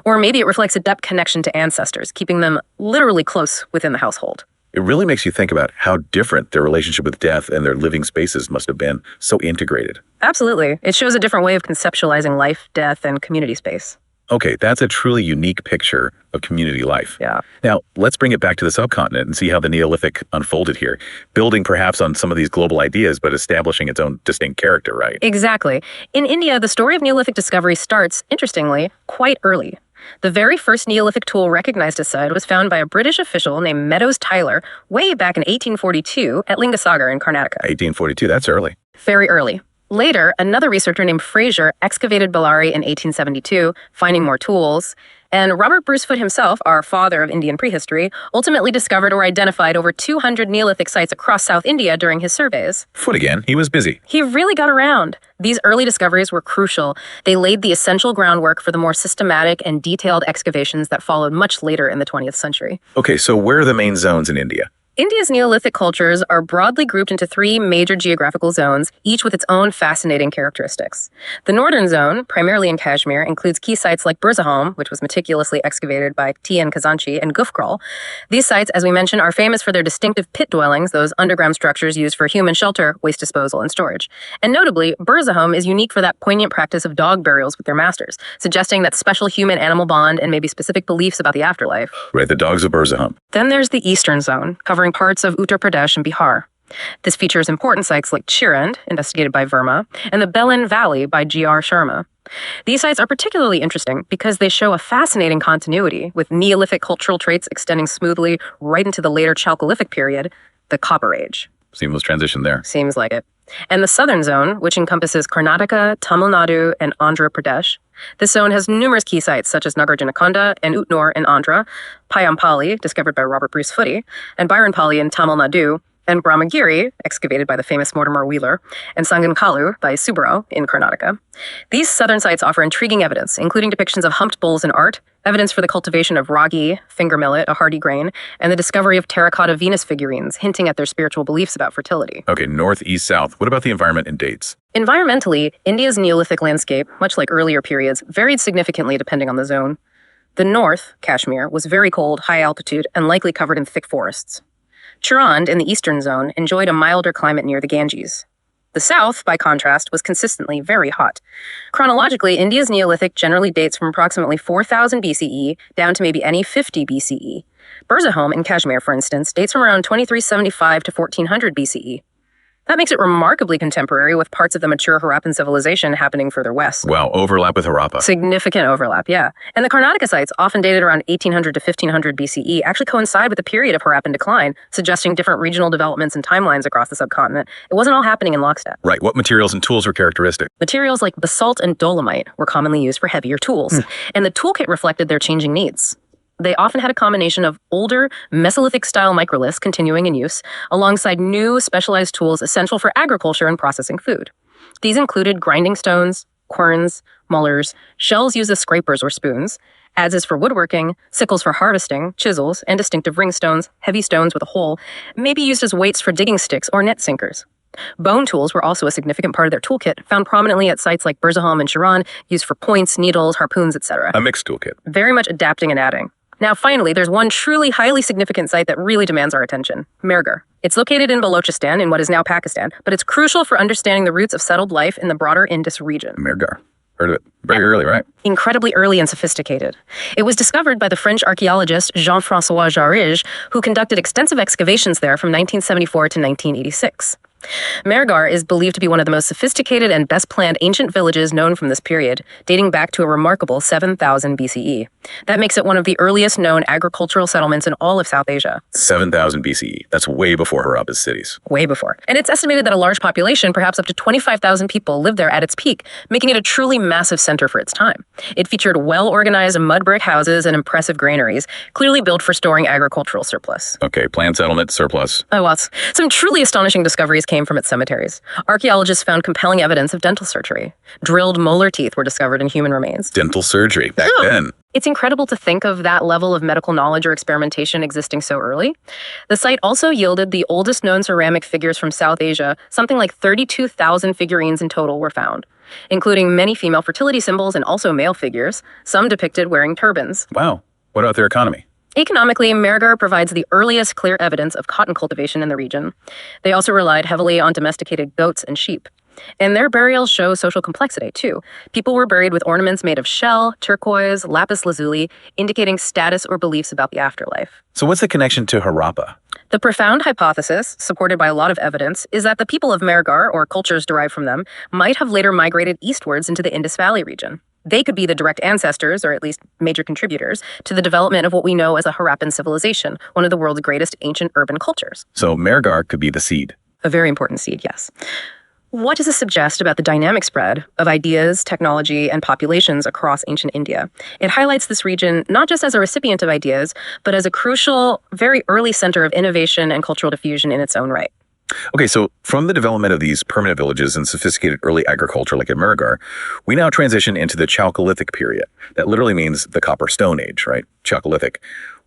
Or maybe it reflects a deep connection to ancestors, keeping them literally close within the household. It really makes you think about how different their relationship with death and their living spaces must have been, so integrated. Absolutely. It shows a different way of conceptualizing life, death, and community space. Okay, that's a truly unique picture of community life. Yeah. Now, let's bring it back to the subcontinent and see how the Neolithic unfolded here, building perhaps on some of these global ideas, but establishing its own distinct character, right? Exactly. In India, the story of Neolithic discovery starts, interestingly, quite early. The very first Neolithic tool recognized as such was found by a British official named Meadows Tyler way back in 1842 at Lingasagar in Karnataka. 1842, that's early. Very early. Later, another researcher named Fraser excavated Bellary in 1872, finding more tools. And Robert Bruce Foote himself, our father of Indian prehistory, ultimately discovered or identified over 200 Neolithic sites across South India during his surveys. Foote again, he was busy. He really got around. These early discoveries were crucial. They laid the essential groundwork for the more systematic and detailed excavations that followed much later in the 20th century. Okay, so where are the main zones in India? India's Neolithic cultures are broadly grouped into three major geographical zones, each with its own fascinating characteristics. The northern zone, primarily in Kashmir, includes key sites like Burzahom, which was meticulously excavated by T.N. Kazanchi, and Gufkral. These sites, as we mentioned, are famous for their distinctive pit dwellings, those underground structures used for human shelter, waste disposal, and storage. And notably, Burzahom is unique for that poignant practice of dog burials with their masters, suggesting that special human-animal bond and maybe specific beliefs about the afterlife. Right, the dogs of Burzahom. Then there's the eastern zone, covering parts of Uttar Pradesh and Bihar. This features important sites like Chirand, investigated by Verma, and the Belin Valley by G.R. Sharma. These sites are particularly interesting because they show a fascinating continuity, with Neolithic cultural traits extending smoothly right into the later Chalcolithic period, the Copper Age. Seamless transition there. Seems like it. And the southern zone, which encompasses Karnataka, Tamil Nadu, and Andhra Pradesh. This zone has numerous key sites such as Nagarjunakonda and Utnor in Andhra, Payampali, discovered by Robert Bruce Foote, and Byronpali in Tamil Nadu, and Brahmagiri, excavated by the famous Mortimer Wheeler, and Sangankalu by Subbaro in Karnataka. These southern sites offer intriguing evidence, including depictions of humped bulls in art, evidence for the cultivation of ragi, finger millet, a hardy grain, and the discovery of terracotta Venus figurines, hinting at their spiritual beliefs about fertility. Okay, north, east, south. What about the environment and dates? Environmentally, India's Neolithic landscape, much like earlier periods, varied significantly depending on the zone. The north, Kashmir, was very cold, high altitude, and likely covered in thick forests. Chirand, in the eastern zone, enjoyed a milder climate near the Ganges. The south, by contrast, was consistently very hot. Chronologically, India's Neolithic generally dates from approximately 4000 BCE down to maybe any 50 BCE. Burzahom in Kashmir, for instance, dates from around 2375 to 1400 BCE. That makes it remarkably contemporary, with parts of the mature Harappan civilization happening further west. Wow, overlap with Harappa. Significant overlap, yeah. And the Karnataka sites, often dated around 1800 to 1500 BCE, actually coincide with the period of Harappan decline, suggesting different regional developments and timelines across the subcontinent. It wasn't all happening in lockstep. Right, what materials and tools were characteristic? Materials like basalt and dolomite were commonly used for heavier tools, and the toolkit reflected their changing needs. They often had a combination of older Mesolithic-style microliths continuing in use, alongside new specialized tools essential for agriculture and processing food. These included grinding stones, querns, mullers, shells used as scrapers or spoons, adzes for woodworking, sickles for harvesting, chisels, and distinctive ringstones, heavy stones with a hole, maybe used as weights for digging sticks or net sinkers. Bone tools were also a significant part of their toolkit, found prominently at sites like Burzahom and Chirand, used for points, needles, harpoons, etc. A mixed toolkit. Very much adapting and adding. Now, finally, there's one truly highly significant site that really demands our attention, Mehrgarh. It's located in Balochistan, in what is now Pakistan, but it's crucial for understanding the roots of settled life in the broader Indus region. Mehrgarh. Heard of it. Very early, right? Incredibly early and sophisticated. It was discovered by the French archaeologist Jean-François Jarige, who conducted extensive excavations there from 1974 to 1986. Mehrgarh is believed to be one of the most sophisticated and best-planned ancient villages known from this period, dating back to a remarkable 7000 BCE. That makes it one of the earliest known agricultural settlements in all of South Asia. 7000 BCE. That's way before Harappa's cities. Way before. And it's estimated that a large population, perhaps up to 25,000 people, lived there at its peak, making it a truly massive center for its time. It featured well-organized mud brick houses and impressive granaries, clearly built for storing agricultural surplus. Okay, planned settlement, surplus. Oh, well, some truly astonishing discoveries came from its cemeteries. Archaeologists found compelling evidence of dental surgery. Drilled molar teeth were discovered in human remains. Dental surgery, back then. It's incredible to think of that level of medical knowledge or experimentation existing so early. The site also yielded the oldest known ceramic figures from South Asia. Something like 32,000 figurines in total were found, including many female fertility symbols and also male figures, some depicted wearing turbans. Wow. What about their economy? Economically, Mehrgarh provides the earliest clear evidence of cotton cultivation in the region. They also relied heavily on domesticated goats and sheep. And their burials show social complexity, too. People were buried with ornaments made of shell, turquoise, lapis lazuli, indicating status or beliefs about the afterlife. So what's the connection to Harappa? The profound hypothesis, supported by a lot of evidence, is that the people of Mehrgarh, or cultures derived from them, might have later migrated eastwards into the Indus Valley region. They could be the direct ancestors, or at least major contributors, to the development of what we know as a Harappan civilization, one of the world's greatest ancient urban cultures. So Mehrgarh could be the seed. A very important seed, yes. What does this suggest about the dynamic spread of ideas, technology, and populations across ancient India? It highlights this region not just as a recipient of ideas, but as a crucial, very early center of innovation and cultural diffusion in its own right. Okay, so from the development of these permanent villages and sophisticated early agriculture like at Miragar, we now transition into the Chalcolithic period. That literally means the Copper Stone Age, right? Chalcolithic.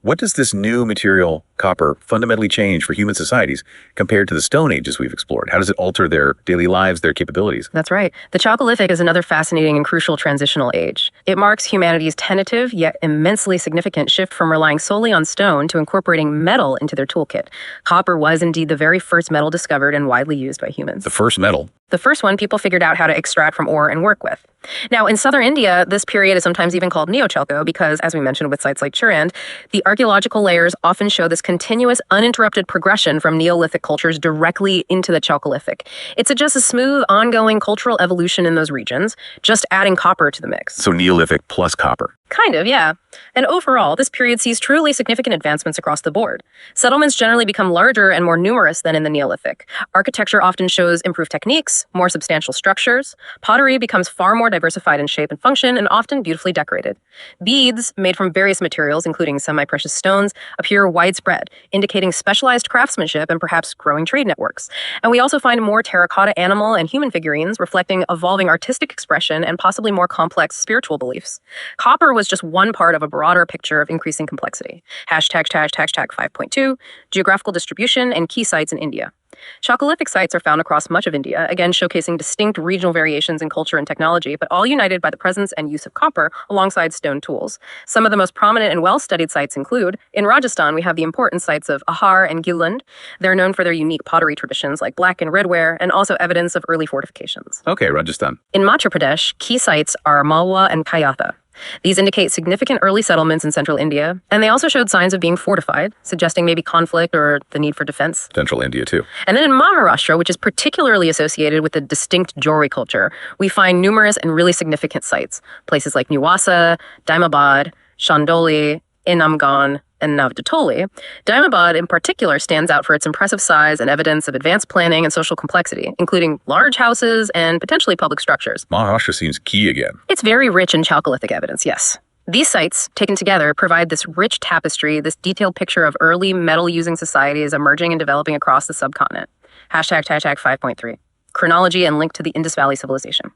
What does this new material, copper, fundamentally change for human societies compared to the Stone Ages we've explored? How does it alter their daily lives, their capabilities? That's right. The Chalcolithic is another fascinating and crucial transitional age. It marks humanity's tentative yet immensely significant shift from relying solely on stone to incorporating metal into their toolkit. Copper was indeed the very first metal discovered and widely used by humans. The first metal? The first one people figured out how to extract from ore and work with. Now, in southern India, this period is sometimes even called Neochalco because, as we mentioned with sites like Churand, the archaeological layers often show this continuous, uninterrupted progression from Neolithic cultures directly into the Chalcolithic. It suggests a smooth, ongoing cultural evolution in those regions, just adding copper to the mix. So Neolithic plus copper. Kind of, yeah. And overall, this period sees truly significant advancements across the board. Settlements generally become larger and more numerous than in the Neolithic. Architecture often shows improved techniques, more substantial structures. Pottery becomes far more diversified in shape and function and often beautifully decorated. Beads, made from various materials, including semi-precious stones, appear widespread, indicating specialized craftsmanship and perhaps growing trade networks. And we also find more terracotta animal and human figurines reflecting evolving artistic expression and possibly more complex spiritual beliefs. Copper was just one part of a broader picture of increasing complexity. Hashtag 5.2, geographical distribution, and key sites in India. Chalcolithic sites are found across much of India, again showcasing distinct regional variations in culture and technology, but all united by the presence and use of copper alongside stone tools. Some of the most prominent and well-studied sites include, in Rajasthan, we have the important sites of Ahar and Gilund. They're known for their unique pottery traditions like black and red ware, and also evidence of early fortifications. Okay, Rajasthan. In Madhya Pradesh, key sites are Malwa and Kayatha. These indicate significant early settlements in central India, and they also showed signs of being fortified, suggesting maybe conflict or the need for defense. Central India, too. And then in Maharashtra, which is particularly associated with the distinct Jewelry culture, we find numerous and really significant sites. Places like Niwasa, Daimabad, Chandoli, Inamgan, and Navdatoli. Daimabad in particular stands out for its impressive size and evidence of advanced planning and social complexity, including large houses and potentially public structures. Maharashtra seems key again. It's very rich in Chalcolithic evidence, yes. These sites, taken together, provide this rich tapestry, this detailed picture of early metal-using societies emerging and developing across the subcontinent. Hashtag 5.3. Chronology and link to the Indus Valley civilization.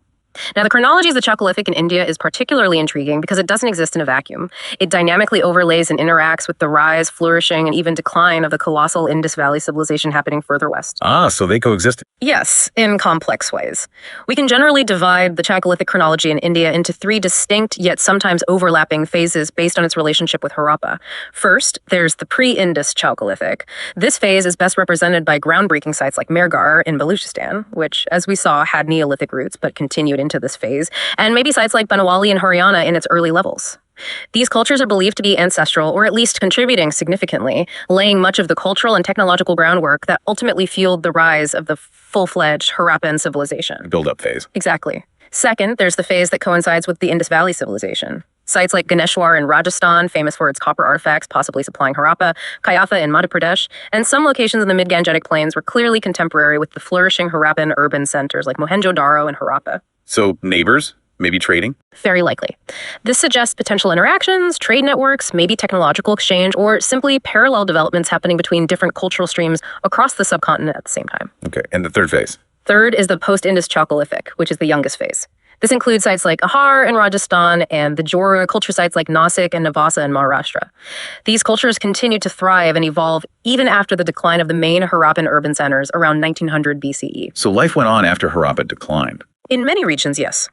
Now, the chronology of the Chalcolithic in India is particularly intriguing because it doesn't exist in a vacuum. It dynamically overlays and interacts with the rise, flourishing, and even decline of the colossal Indus Valley civilization happening further west. Ah, so they coexist. Yes, in complex ways. We can generally divide the Chalcolithic chronology in India into three distinct yet sometimes overlapping phases based on its relationship with Harappa. First, there's the pre-Indus Chalcolithic. This phase is best represented by groundbreaking sites like Miragar in Baluchistan, which, as we saw, had Neolithic roots but continued into this phase, and maybe sites like Banawali in Haryana in its early levels. These cultures are believed to be ancestral, or at least contributing significantly, laying much of the cultural and technological groundwork that ultimately fueled the rise of the full-fledged Harappan civilization. Build-up phase. Exactly. Second, there's the phase that coincides with the Indus Valley civilization. Sites like Ganeshwar in Rajasthan, famous for its copper artifacts, possibly supplying Harappa, Kayatha in Madhya Pradesh, and some locations in the mid-Gangetic Plains were clearly contemporary with the flourishing Harappan urban centers like Mohenjo-Daro and Harappa. So neighbors, maybe trading? Very likely. This suggests potential interactions, trade networks, maybe technological exchange, or simply parallel developments happening between different cultural streams across the subcontinent at the same time. Okay, and the third phase? Third is the post-Indus Chalcolithic, which is the youngest phase. This includes sites like Ahar in Rajasthan and the Jora culture sites like Nasik and Navasa in Maharashtra. These cultures continued to thrive and evolve even after the decline of the main Harappan urban centers around 1900 BCE. So life went on after Harappa declined? In many regions, yes.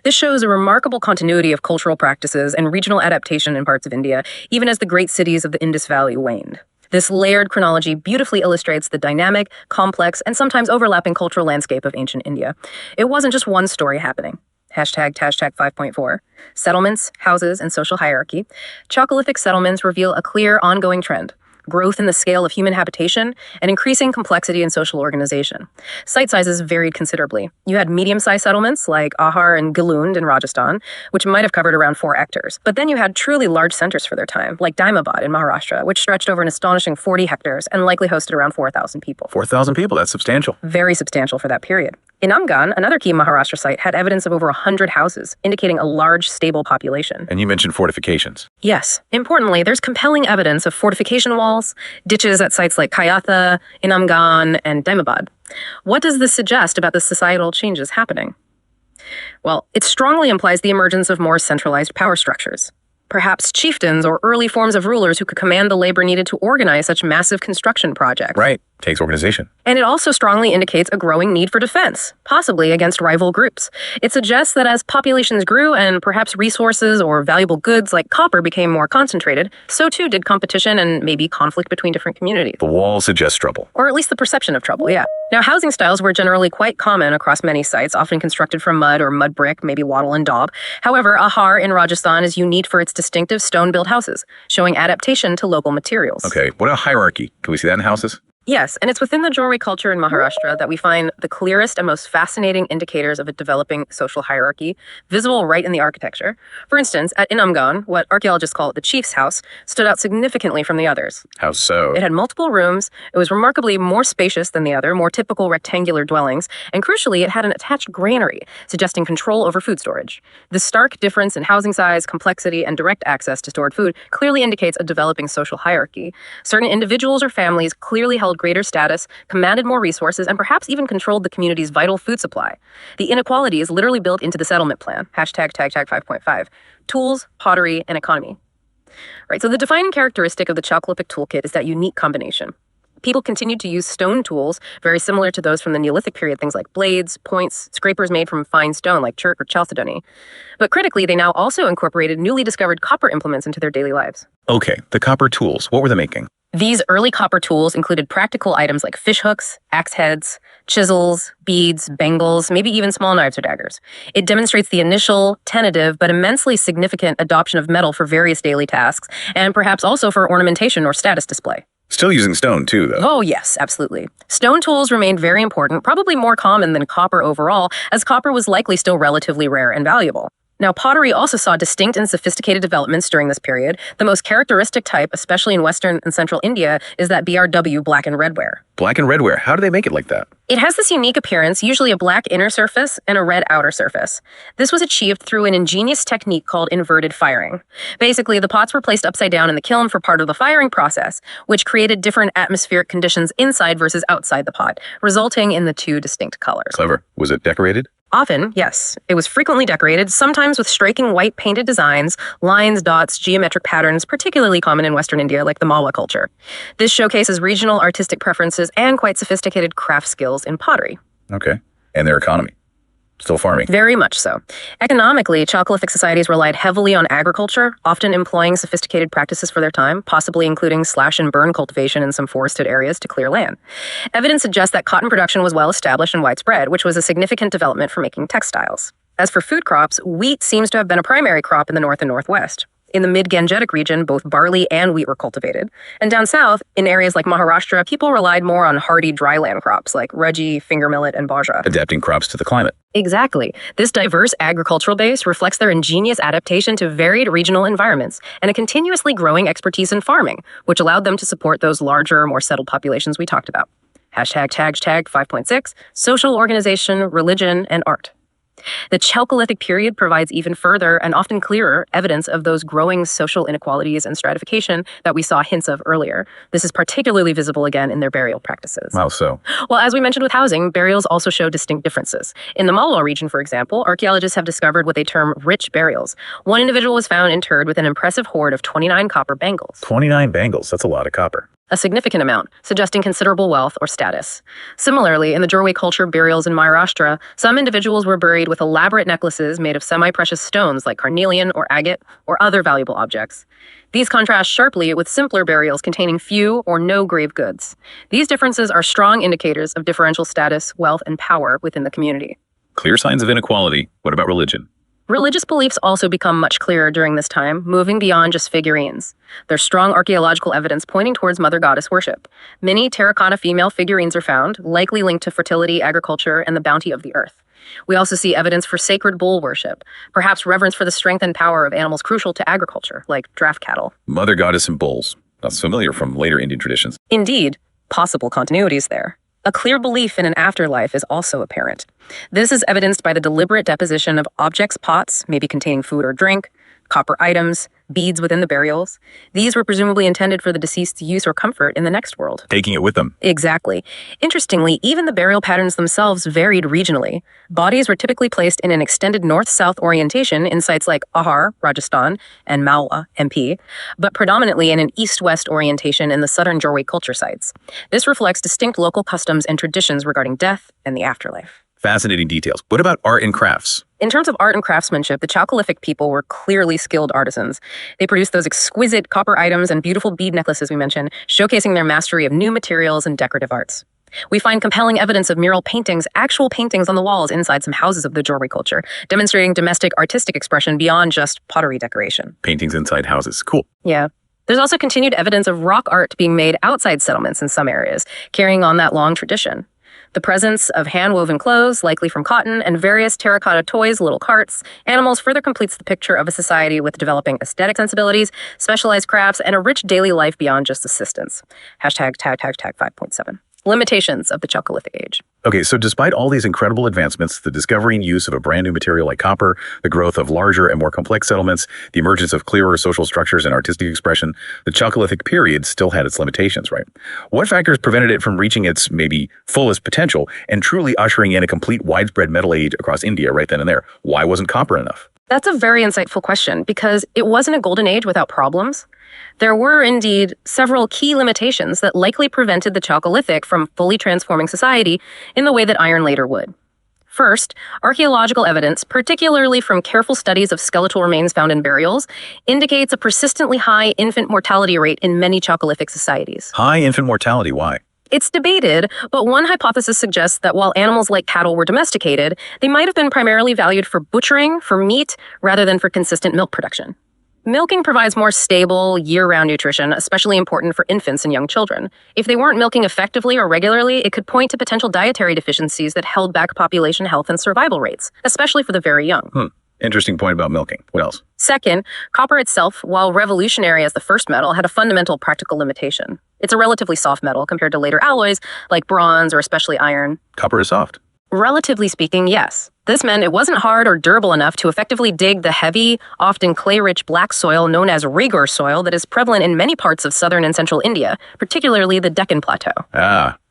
This shows a remarkable continuity of cultural practices and regional adaptation in parts of India, even as the great cities of the Indus Valley waned. This layered chronology beautifully illustrates the dynamic, complex, and sometimes overlapping cultural landscape of ancient India. It wasn't just one story happening. Hashtag 5.4. Settlements, houses, and social hierarchy. Chalcolithic settlements reveal a clear ongoing trend. Growth in the scale of human habitation, and increasing complexity in social organization. Site sizes varied considerably. You had medium-sized settlements like Ahar and Gilund in Rajasthan, which might have covered around 4 hectares. But then you had truly large centers for their time, like Daimabad in Maharashtra, which stretched over an astonishing 40 hectares and likely hosted around 4,000 people. 4,000 people, that's substantial. Very substantial for that period. In Amgan, another key Maharashtra site, had evidence of over 100 houses, indicating a large, stable population. And you mentioned fortifications. Yes. Importantly, there's compelling evidence of fortification walls, ditches at sites like Kayatha, Inamgan, and Daimabad. What does this suggest about the societal changes happening? Well, it strongly implies the emergence of more centralized power structures. Perhaps chieftains or early forms of rulers who could command the labor needed to organize such massive construction projects. Right. Takes organization. And it also strongly indicates a growing need for defense, possibly against rival groups. It suggests that as populations grew and perhaps resources or valuable goods like copper became more concentrated, so too did competition and maybe conflict between different communities. The wall suggests trouble. Or at least the perception of trouble, yeah. Now, housing styles were generally quite common across many sites, often constructed from mud or mud brick, maybe wattle and daub. However, Ahar in Rajasthan is unique for its distinctive stone-built houses, showing adaptation to local materials. Okay, what about hierarchy? Can we see that in houses? Yes, and it's within the jewelry culture in Maharashtra that we find the clearest and most fascinating indicators of a developing social hierarchy, visible right in the architecture. For instance, at Inamgan, what archaeologists call the chief's house, stood out significantly from the others. How so? It had multiple rooms, it was remarkably more spacious than the other, more typical rectangular dwellings, and crucially, it had an attached granary, suggesting control over food storage. The stark difference in housing size, complexity, and direct access to stored food clearly indicates a developing social hierarchy. Certain individuals or families clearly held greater status, commanded more resources, and perhaps even controlled the community's vital food supply. The inequality is literally built into the settlement plan, hashtag 5.5, tools, pottery, and economy. Right, so the defining characteristic of the Chalcolithic toolkit is that unique combination. People continued to use stone tools, very similar to those from the Neolithic period, things like blades, points, scrapers made from fine stone like churk or chalcedony. But critically, they now also incorporated newly discovered copper implements into their daily lives. Okay, the copper tools, what were they making? These early copper tools included practical items like fish hooks, axe heads, chisels, beads, bangles, maybe even small knives or daggers. It demonstrates the initial, tentative, but immensely significant adoption of metal for various daily tasks, and perhaps also for ornamentation or status display. Still using stone, too, though. Oh, yes, absolutely. Stone tools remained very important, probably more common than copper overall, as copper was likely still relatively rare and valuable. Now, pottery also saw distinct and sophisticated developments during this period. The most characteristic type, especially in Western and Central India, is that BRW, black and red ware. Black and red ware, how do they make it like that? It has this unique appearance, usually a black inner surface and a red outer surface. This was achieved through an ingenious technique called inverted firing. Basically, the pots were placed upside down in the kiln for part of the firing process, which created different atmospheric conditions inside versus outside the pot, resulting in the two distinct colors. Clever. Was it decorated? Often, yes. It was frequently decorated, sometimes with striking white painted designs, lines, dots, geometric patterns, particularly common in Western India, like the Malwa culture. This showcases regional artistic preferences and quite sophisticated craft skills in pottery. Okay. And their economy? Still farming? Very much so. Economically, Chalcolithic societies relied heavily on agriculture, often employing sophisticated practices for their time, possibly including slash and burn cultivation in some forested areas to clear land. Evidence suggests that cotton production was well established and widespread, which was a significant development for making textiles. As for food crops, wheat seems to have been a primary crop in the north and northwest. In the mid-Gangetic region, both barley and wheat were cultivated. And down south, in areas like Maharashtra, people relied more on hardy dryland crops like rudgy, finger millet, and bajra. Adapting crops to the climate. Exactly. This diverse agricultural base reflects their ingenious adaptation to varied regional environments and a continuously growing expertise in farming, which allowed them to support those larger, more settled populations we talked about. Hashtag 5.6, social organization, religion, and art. The Chalcolithic period provides even further and often clearer evidence of those growing social inequalities and stratification that we saw hints of earlier. This is particularly visible again in their burial practices. How so? Well, as we mentioned with housing, burials also show distinct differences. In the Malwa region, for example, archaeologists have discovered what they term rich burials. One individual was found interred with an impressive hoard of 29 copper bangles. 29 bangles, that's a lot of copper. A significant amount, suggesting considerable wealth or status. Similarly, in the Jorwe culture burials in Maharashtra, some individuals were buried with elaborate necklaces made of semi-precious stones like carnelian or agate or other valuable objects. These contrast sharply with simpler burials containing few or no grave goods. These differences are strong indicators of differential status, wealth, and power within the community. Clear signs of inequality. What about religion? Religious beliefs also become much clearer during this time, moving beyond just figurines. There's strong archaeological evidence pointing towards mother goddess worship. Many terracotta female figurines are found, likely linked to fertility, agriculture, and the bounty of the earth. We also see evidence for sacred bull worship, perhaps reverence for the strength and power of animals crucial to agriculture, like draft cattle. Mother goddess and bulls. That's familiar from later Indian traditions. Indeed, possible continuities there. A clear belief in an afterlife is also apparent. This is evidenced by the deliberate deposition of objects, pots, maybe containing food or drink, copper items, beads within the burials. These were presumably intended for the deceased's use or comfort in the next world. Taking it with them. Exactly. Interestingly, even the burial patterns themselves varied regionally. Bodies were typically placed in an extended north-south orientation in sites like Ahar, Rajasthan, and Malwa, MP, but predominantly in an east-west orientation in the southern Jorwe culture sites. This reflects distinct local customs and traditions regarding death and the afterlife. Fascinating details. What about art and crafts? In terms of art and craftsmanship, the Chalcolithic people were clearly skilled artisans. They produced those exquisite copper items and beautiful bead necklaces we mentioned, showcasing their mastery of new materials and decorative arts. We find compelling evidence of mural paintings, actual paintings on the walls inside some houses of the Jorwe culture, demonstrating domestic artistic expression beyond just pottery decoration. Paintings inside houses. Cool. Yeah. There's also continued evidence of rock art being made outside settlements in some areas, carrying on that long tradition. The presence of hand-woven clothes, likely from cotton, and various terracotta toys, little carts, animals further completes the picture of a society with developing aesthetic sensibilities, specialized crafts, and a rich daily life beyond just subsistence. Hashtag tag 5.7. Limitations of the Chalcolithic age. Okay, so despite all these incredible advancements, the discovery and use of a brand new material like copper, the growth of larger and more complex settlements, the emergence of clearer social structures and artistic expression, the Chalcolithic period still had its limitations, right? What factors prevented it from reaching its maybe fullest potential and truly ushering in a complete widespread Metal Age across India right then and there? Why wasn't copper enough? That's a very insightful question because it wasn't a golden age without problems. There were indeed several key limitations that likely prevented the Chalcolithic from fully transforming society in the way that iron later would. First, archaeological evidence, particularly from careful studies of skeletal remains found in burials, indicates a persistently high infant mortality rate in many Chalcolithic societies. High infant mortality, why? It's debated, but one hypothesis suggests that while animals like cattle were domesticated, they might have been primarily valued for butchering, for meat, rather than for consistent milk production. Milking provides more stable, year-round nutrition, especially important for infants and young children. If they weren't milking effectively or regularly, it could point to potential dietary deficiencies that held back population health and survival rates, especially for the very young. Interesting point about milking. What else? Second, copper itself, while revolutionary as the first metal, had a fundamental practical limitation. It's a relatively soft metal compared to later alloys like bronze or especially iron. Copper is soft. Relatively speaking, yes. This meant it wasn't hard or durable enough to effectively dig the heavy, often clay-rich black soil known as rigor soil that is prevalent in many parts of southern and central India, particularly the Deccan Plateau.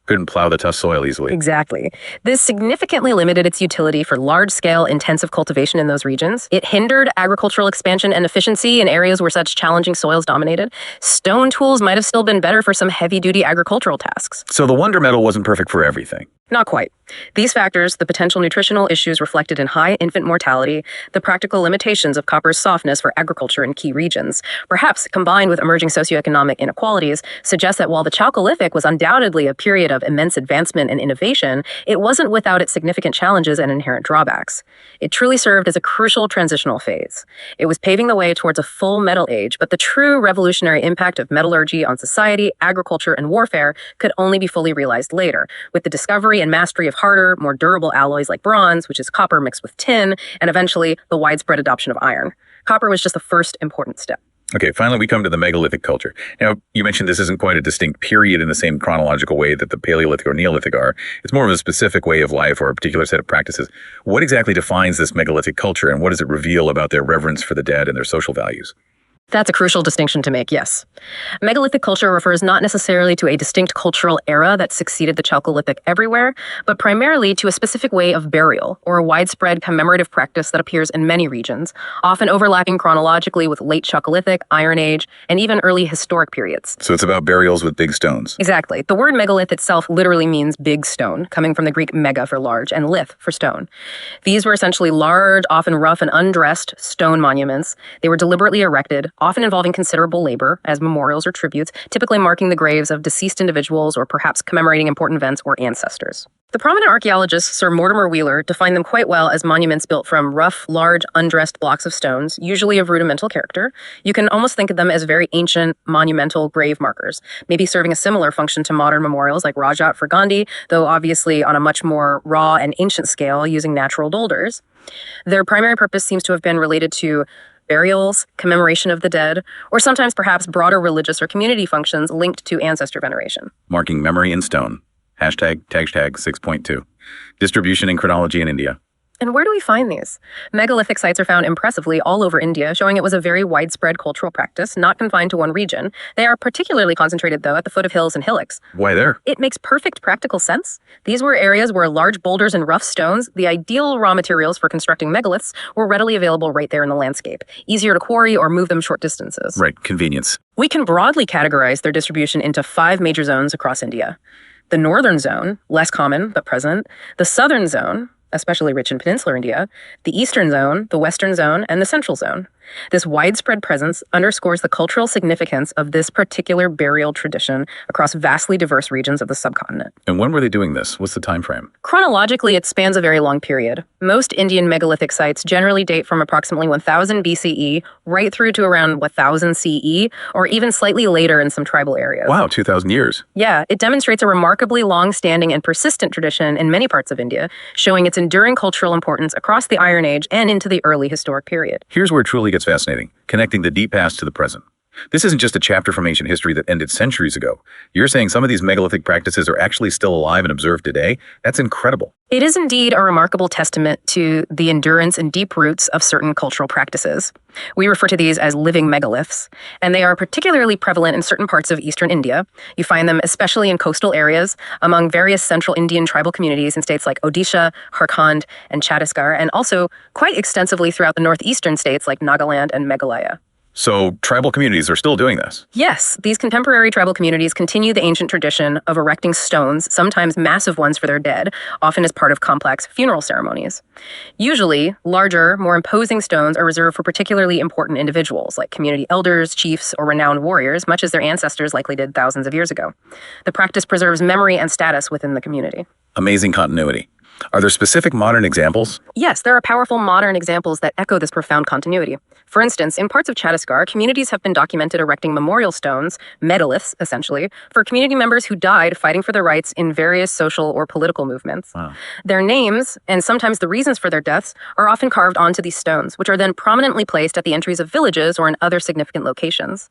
Couldn't plow the tough soil easily. Exactly. This significantly limited its utility for large-scale, intensive cultivation in those regions. It hindered agricultural expansion and efficiency in areas where such challenging soils dominated. Stone tools might have still been better for some heavy-duty agricultural tasks. So the wonder metal wasn't perfect for everything. Not quite. These factors, the potential nutritional issues reflected in high infant mortality, the practical limitations of copper's softness for agriculture in key regions, perhaps combined with emerging socioeconomic inequalities, suggest that while the Chalcolithic was undoubtedly a period of immense advancement and innovation, it wasn't without its significant challenges and inherent drawbacks. It truly served as a crucial transitional phase. It was paving the way towards a full metal age, but the true revolutionary impact of metallurgy on society, agriculture, and warfare could only be fully realized later, with the discovery and mastery of harder, more durable alloys like bronze, which is copper mixed with tin, and eventually the widespread adoption of iron. Copper was just the first important step. Okay, finally we come to the megalithic culture. Now, you mentioned this isn't quite a distinct period in the same chronological way that the Paleolithic or Neolithic are. It's more of a specific way of life or a particular set of practices. What exactly defines this megalithic culture, and what does it reveal about their reverence for the dead and their social values? That's a crucial distinction to make, yes. Megalithic culture refers not necessarily to a distinct cultural era that succeeded the Chalcolithic everywhere, but primarily to a specific way of burial, or a widespread commemorative practice that appears in many regions, often overlapping chronologically with late Chalcolithic, Iron Age, and even early historic periods. So it's about burials with big stones. Exactly. The word megalith itself literally means big stone, coming from the Greek mega for large and lith for stone. These were essentially large, often rough and undressed stone monuments. They were deliberately erected, often involving considerable labor, as memorials or tributes, typically marking the graves of deceased individuals or perhaps commemorating important events or ancestors. The prominent archaeologist Sir Mortimer Wheeler defined them quite well as monuments built from rough, large, undressed blocks of stones, usually of rudimental character. You can almost think of them as very ancient, monumental grave markers, maybe serving a similar function to modern memorials like Rajat for Gandhi, though obviously on a much more raw and ancient scale using natural boulders. Their primary purpose seems to have been related to burials, commemoration of the dead, or sometimes perhaps broader religious or community functions linked to ancestor veneration. Marking memory in stone. Hashtag 6.2. Distribution and chronology in India. And where do we find these? Megalithic sites are found impressively all over India, showing it was a very widespread cultural practice, not confined to one region. They are particularly concentrated, though, at the foot of hills and hillocks. Why there? It makes perfect practical sense. These were areas where large boulders and rough stones, the ideal raw materials for constructing megaliths, were readily available right there in the landscape. Easier to quarry or move them short distances. Right, convenience. We can broadly categorize their distribution into 5 major zones across India. The northern zone, less common but present. The southern zone, especially rich in peninsular India, the eastern zone, the western zone, and the central zone. This widespread presence underscores the cultural significance of this particular burial tradition across vastly diverse regions of the subcontinent. And when were they doing this? What's the time frame? Chronologically, it spans a very long period. Most Indian megalithic sites generally date from approximately 1000 BCE right through to around 1000 CE, or even slightly later in some tribal areas. Wow, 2,000 years. Yeah, it demonstrates a remarkably long-standing and persistent tradition in many parts of India, showing its enduring cultural importance across the Iron Age and into the early historic period. Here's where it truly gets fascinating, connecting the deep past to the present. This isn't just a chapter from ancient history that ended centuries ago. You're saying some of these megalithic practices are actually still alive and observed today? That's incredible. It is indeed a remarkable testament to the endurance and deep roots of certain cultural practices. We refer to these as living megaliths, and they are particularly prevalent in certain parts of eastern India. You find them especially in coastal areas, among various central Indian tribal communities in states like Odisha, Jharkhand, and Chhattisgarh, and also quite extensively throughout the northeastern states like Nagaland and Meghalaya. So tribal communities are still doing this? Yes, these contemporary tribal communities continue the ancient tradition of erecting stones, sometimes massive ones for their dead, often as part of complex funeral ceremonies. Usually, larger, more imposing stones are reserved for particularly important individuals, like community elders, chiefs, or renowned warriors, much as their ancestors likely did thousands of years ago. The practice preserves memory and status within the community. Amazing continuity. Are there specific modern examples? Yes, there are powerful modern examples that echo this profound continuity. For instance, in parts of Chhattisgarh, communities have been documented erecting memorial stones, megaliths, essentially, for community members who died fighting for their rights in various social or political movements. Wow. Their names, and sometimes the reasons for their deaths, are often carved onto these stones, which are then prominently placed at the entries of villages or in other significant locations.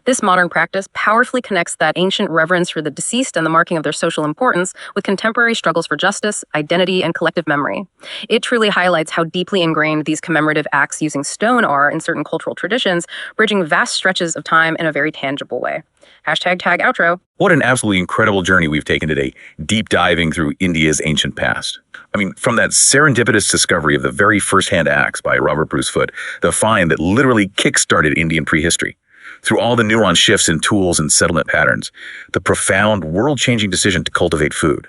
This modern practice powerfully connects that ancient reverence for the deceased and the marking of their social importance with contemporary struggles for justice, identity, and collective memory. It truly highlights how deeply ingrained these commemorative acts using stone are in certain cultural traditions, bridging vast stretches of time in a very tangible way. Hashtag tag outro. What an absolutely incredible journey we've taken today, deep diving through India's ancient past. I mean, from that serendipitous discovery of the very first-hand axe by Robert Bruce Foote, the find that literally kick-started Indian prehistory, through all the nuanced shifts in tools and settlement patterns, the profound, world-changing decision to cultivate food,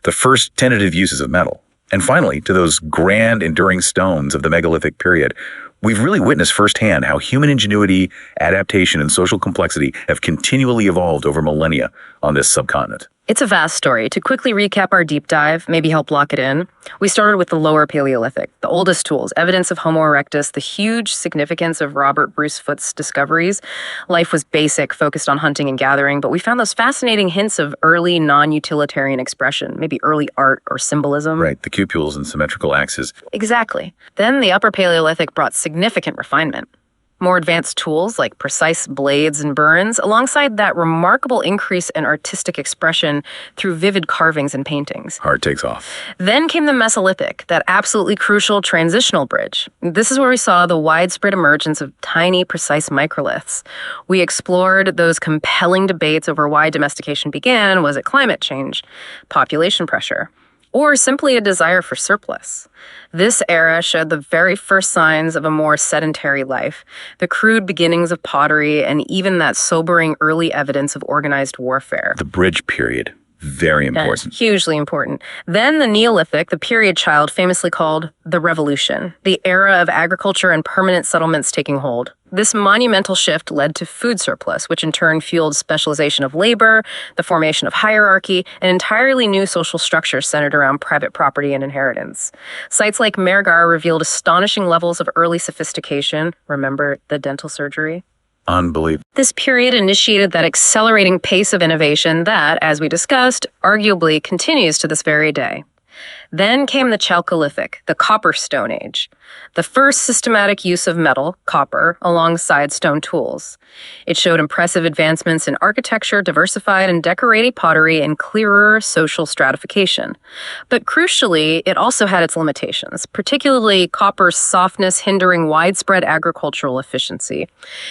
the first tentative uses of metal, and finally, to those grand, enduring stones of the megalithic period, we've really witnessed firsthand how human ingenuity, adaptation, and social complexity have continually evolved over millennia on this subcontinent. It's a vast story. To quickly recap our deep dive, maybe help lock it in, we started with the Lower Paleolithic, the oldest tools, evidence of Homo erectus, the huge significance of Robert Bruce Foote's discoveries. Life was basic, focused on hunting and gathering, but we found those fascinating hints of early non-utilitarian expression, maybe early art or symbolism. Right, the cupules and symmetrical axes. Exactly. Then the Upper Paleolithic brought significant refinement. More advanced tools like precise blades and burins, alongside that remarkable increase in artistic expression through vivid carvings and paintings. Hard takes off. Then came the Mesolithic, that absolutely crucial transitional bridge. This is where we saw the widespread emergence of tiny, precise microliths. We explored those compelling debates over why domestication began. Was it climate change, population pressure, or simply a desire for surplus? This era showed the very first signs of a more sedentary life, the crude beginnings of pottery, and even that sobering early evidence of organized warfare. The bridge period. Very important. Hugely important. Then the Neolithic, the period child famously called the Revolution, the era of agriculture and permanent settlements taking hold. This monumental shift led to food surplus, which in turn fueled specialization of labor, the formation of hierarchy, and entirely new social structures centered around private property and inheritance. Sites like Mehrgarh revealed astonishing levels of early sophistication. Remember the dental surgery? Unbelievable. This period initiated that accelerating pace of innovation that, as we discussed, arguably continues to this very day. Then came the Chalcolithic, the Copper Stone Age, the first systematic use of metal, copper, alongside stone tools. It showed impressive advancements in architecture, diversified and decorated pottery, and clearer social stratification. But crucially, it also had its limitations, particularly copper's softness hindering widespread agricultural efficiency.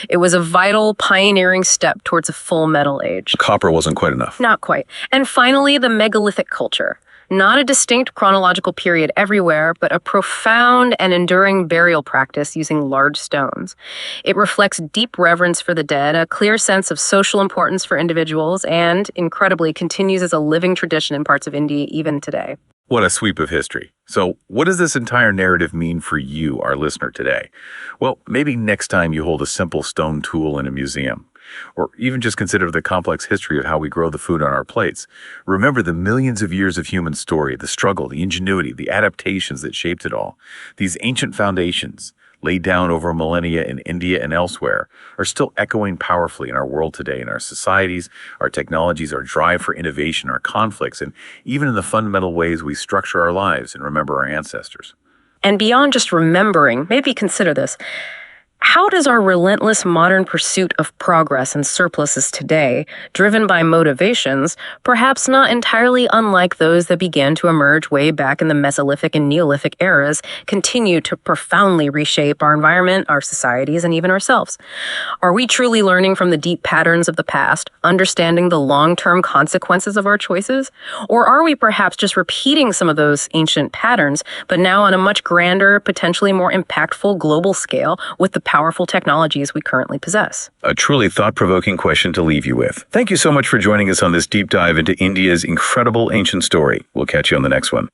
It was a vital, pioneering step towards a full metal age. Copper wasn't quite enough. Not quite. And finally, the megalithic culture. Not a distinct chronological period everywhere, but a profound and enduring burial practice using large stones. It reflects deep reverence for the dead, a clear sense of social importance for individuals, and, incredibly, continues as a living tradition in parts of India even today. What a sweep of history. So, what does this entire narrative mean for you, our listener, today? Well, maybe next time you hold a simple stone tool in a museum, or even just consider the complex history of how we grow the food on our plates. Remember the millions of years of human story, the struggle, the ingenuity, the adaptations that shaped it all. These ancient foundations, laid down over millennia in India and elsewhere, are still echoing powerfully in our world today, in our societies, our technologies, our drive for innovation, our conflicts, and even in the fundamental ways we structure our lives and remember our ancestors. And beyond just remembering, maybe consider this. How does our relentless modern pursuit of progress and surpluses today, driven by motivations, perhaps not entirely unlike those that began to emerge way back in the Mesolithic and Neolithic eras, continue to profoundly reshape our environment, our societies, and even ourselves? Are we truly learning from the deep patterns of the past, understanding the long-term consequences of our choices? Or are we perhaps just repeating some of those ancient patterns, but now on a much grander, potentially more impactful global scale with the powerful technologies we currently possess? A truly thought-provoking question to leave you with. Thank you so much for joining us on this deep dive into India's incredible ancient story. We'll catch you on the next one.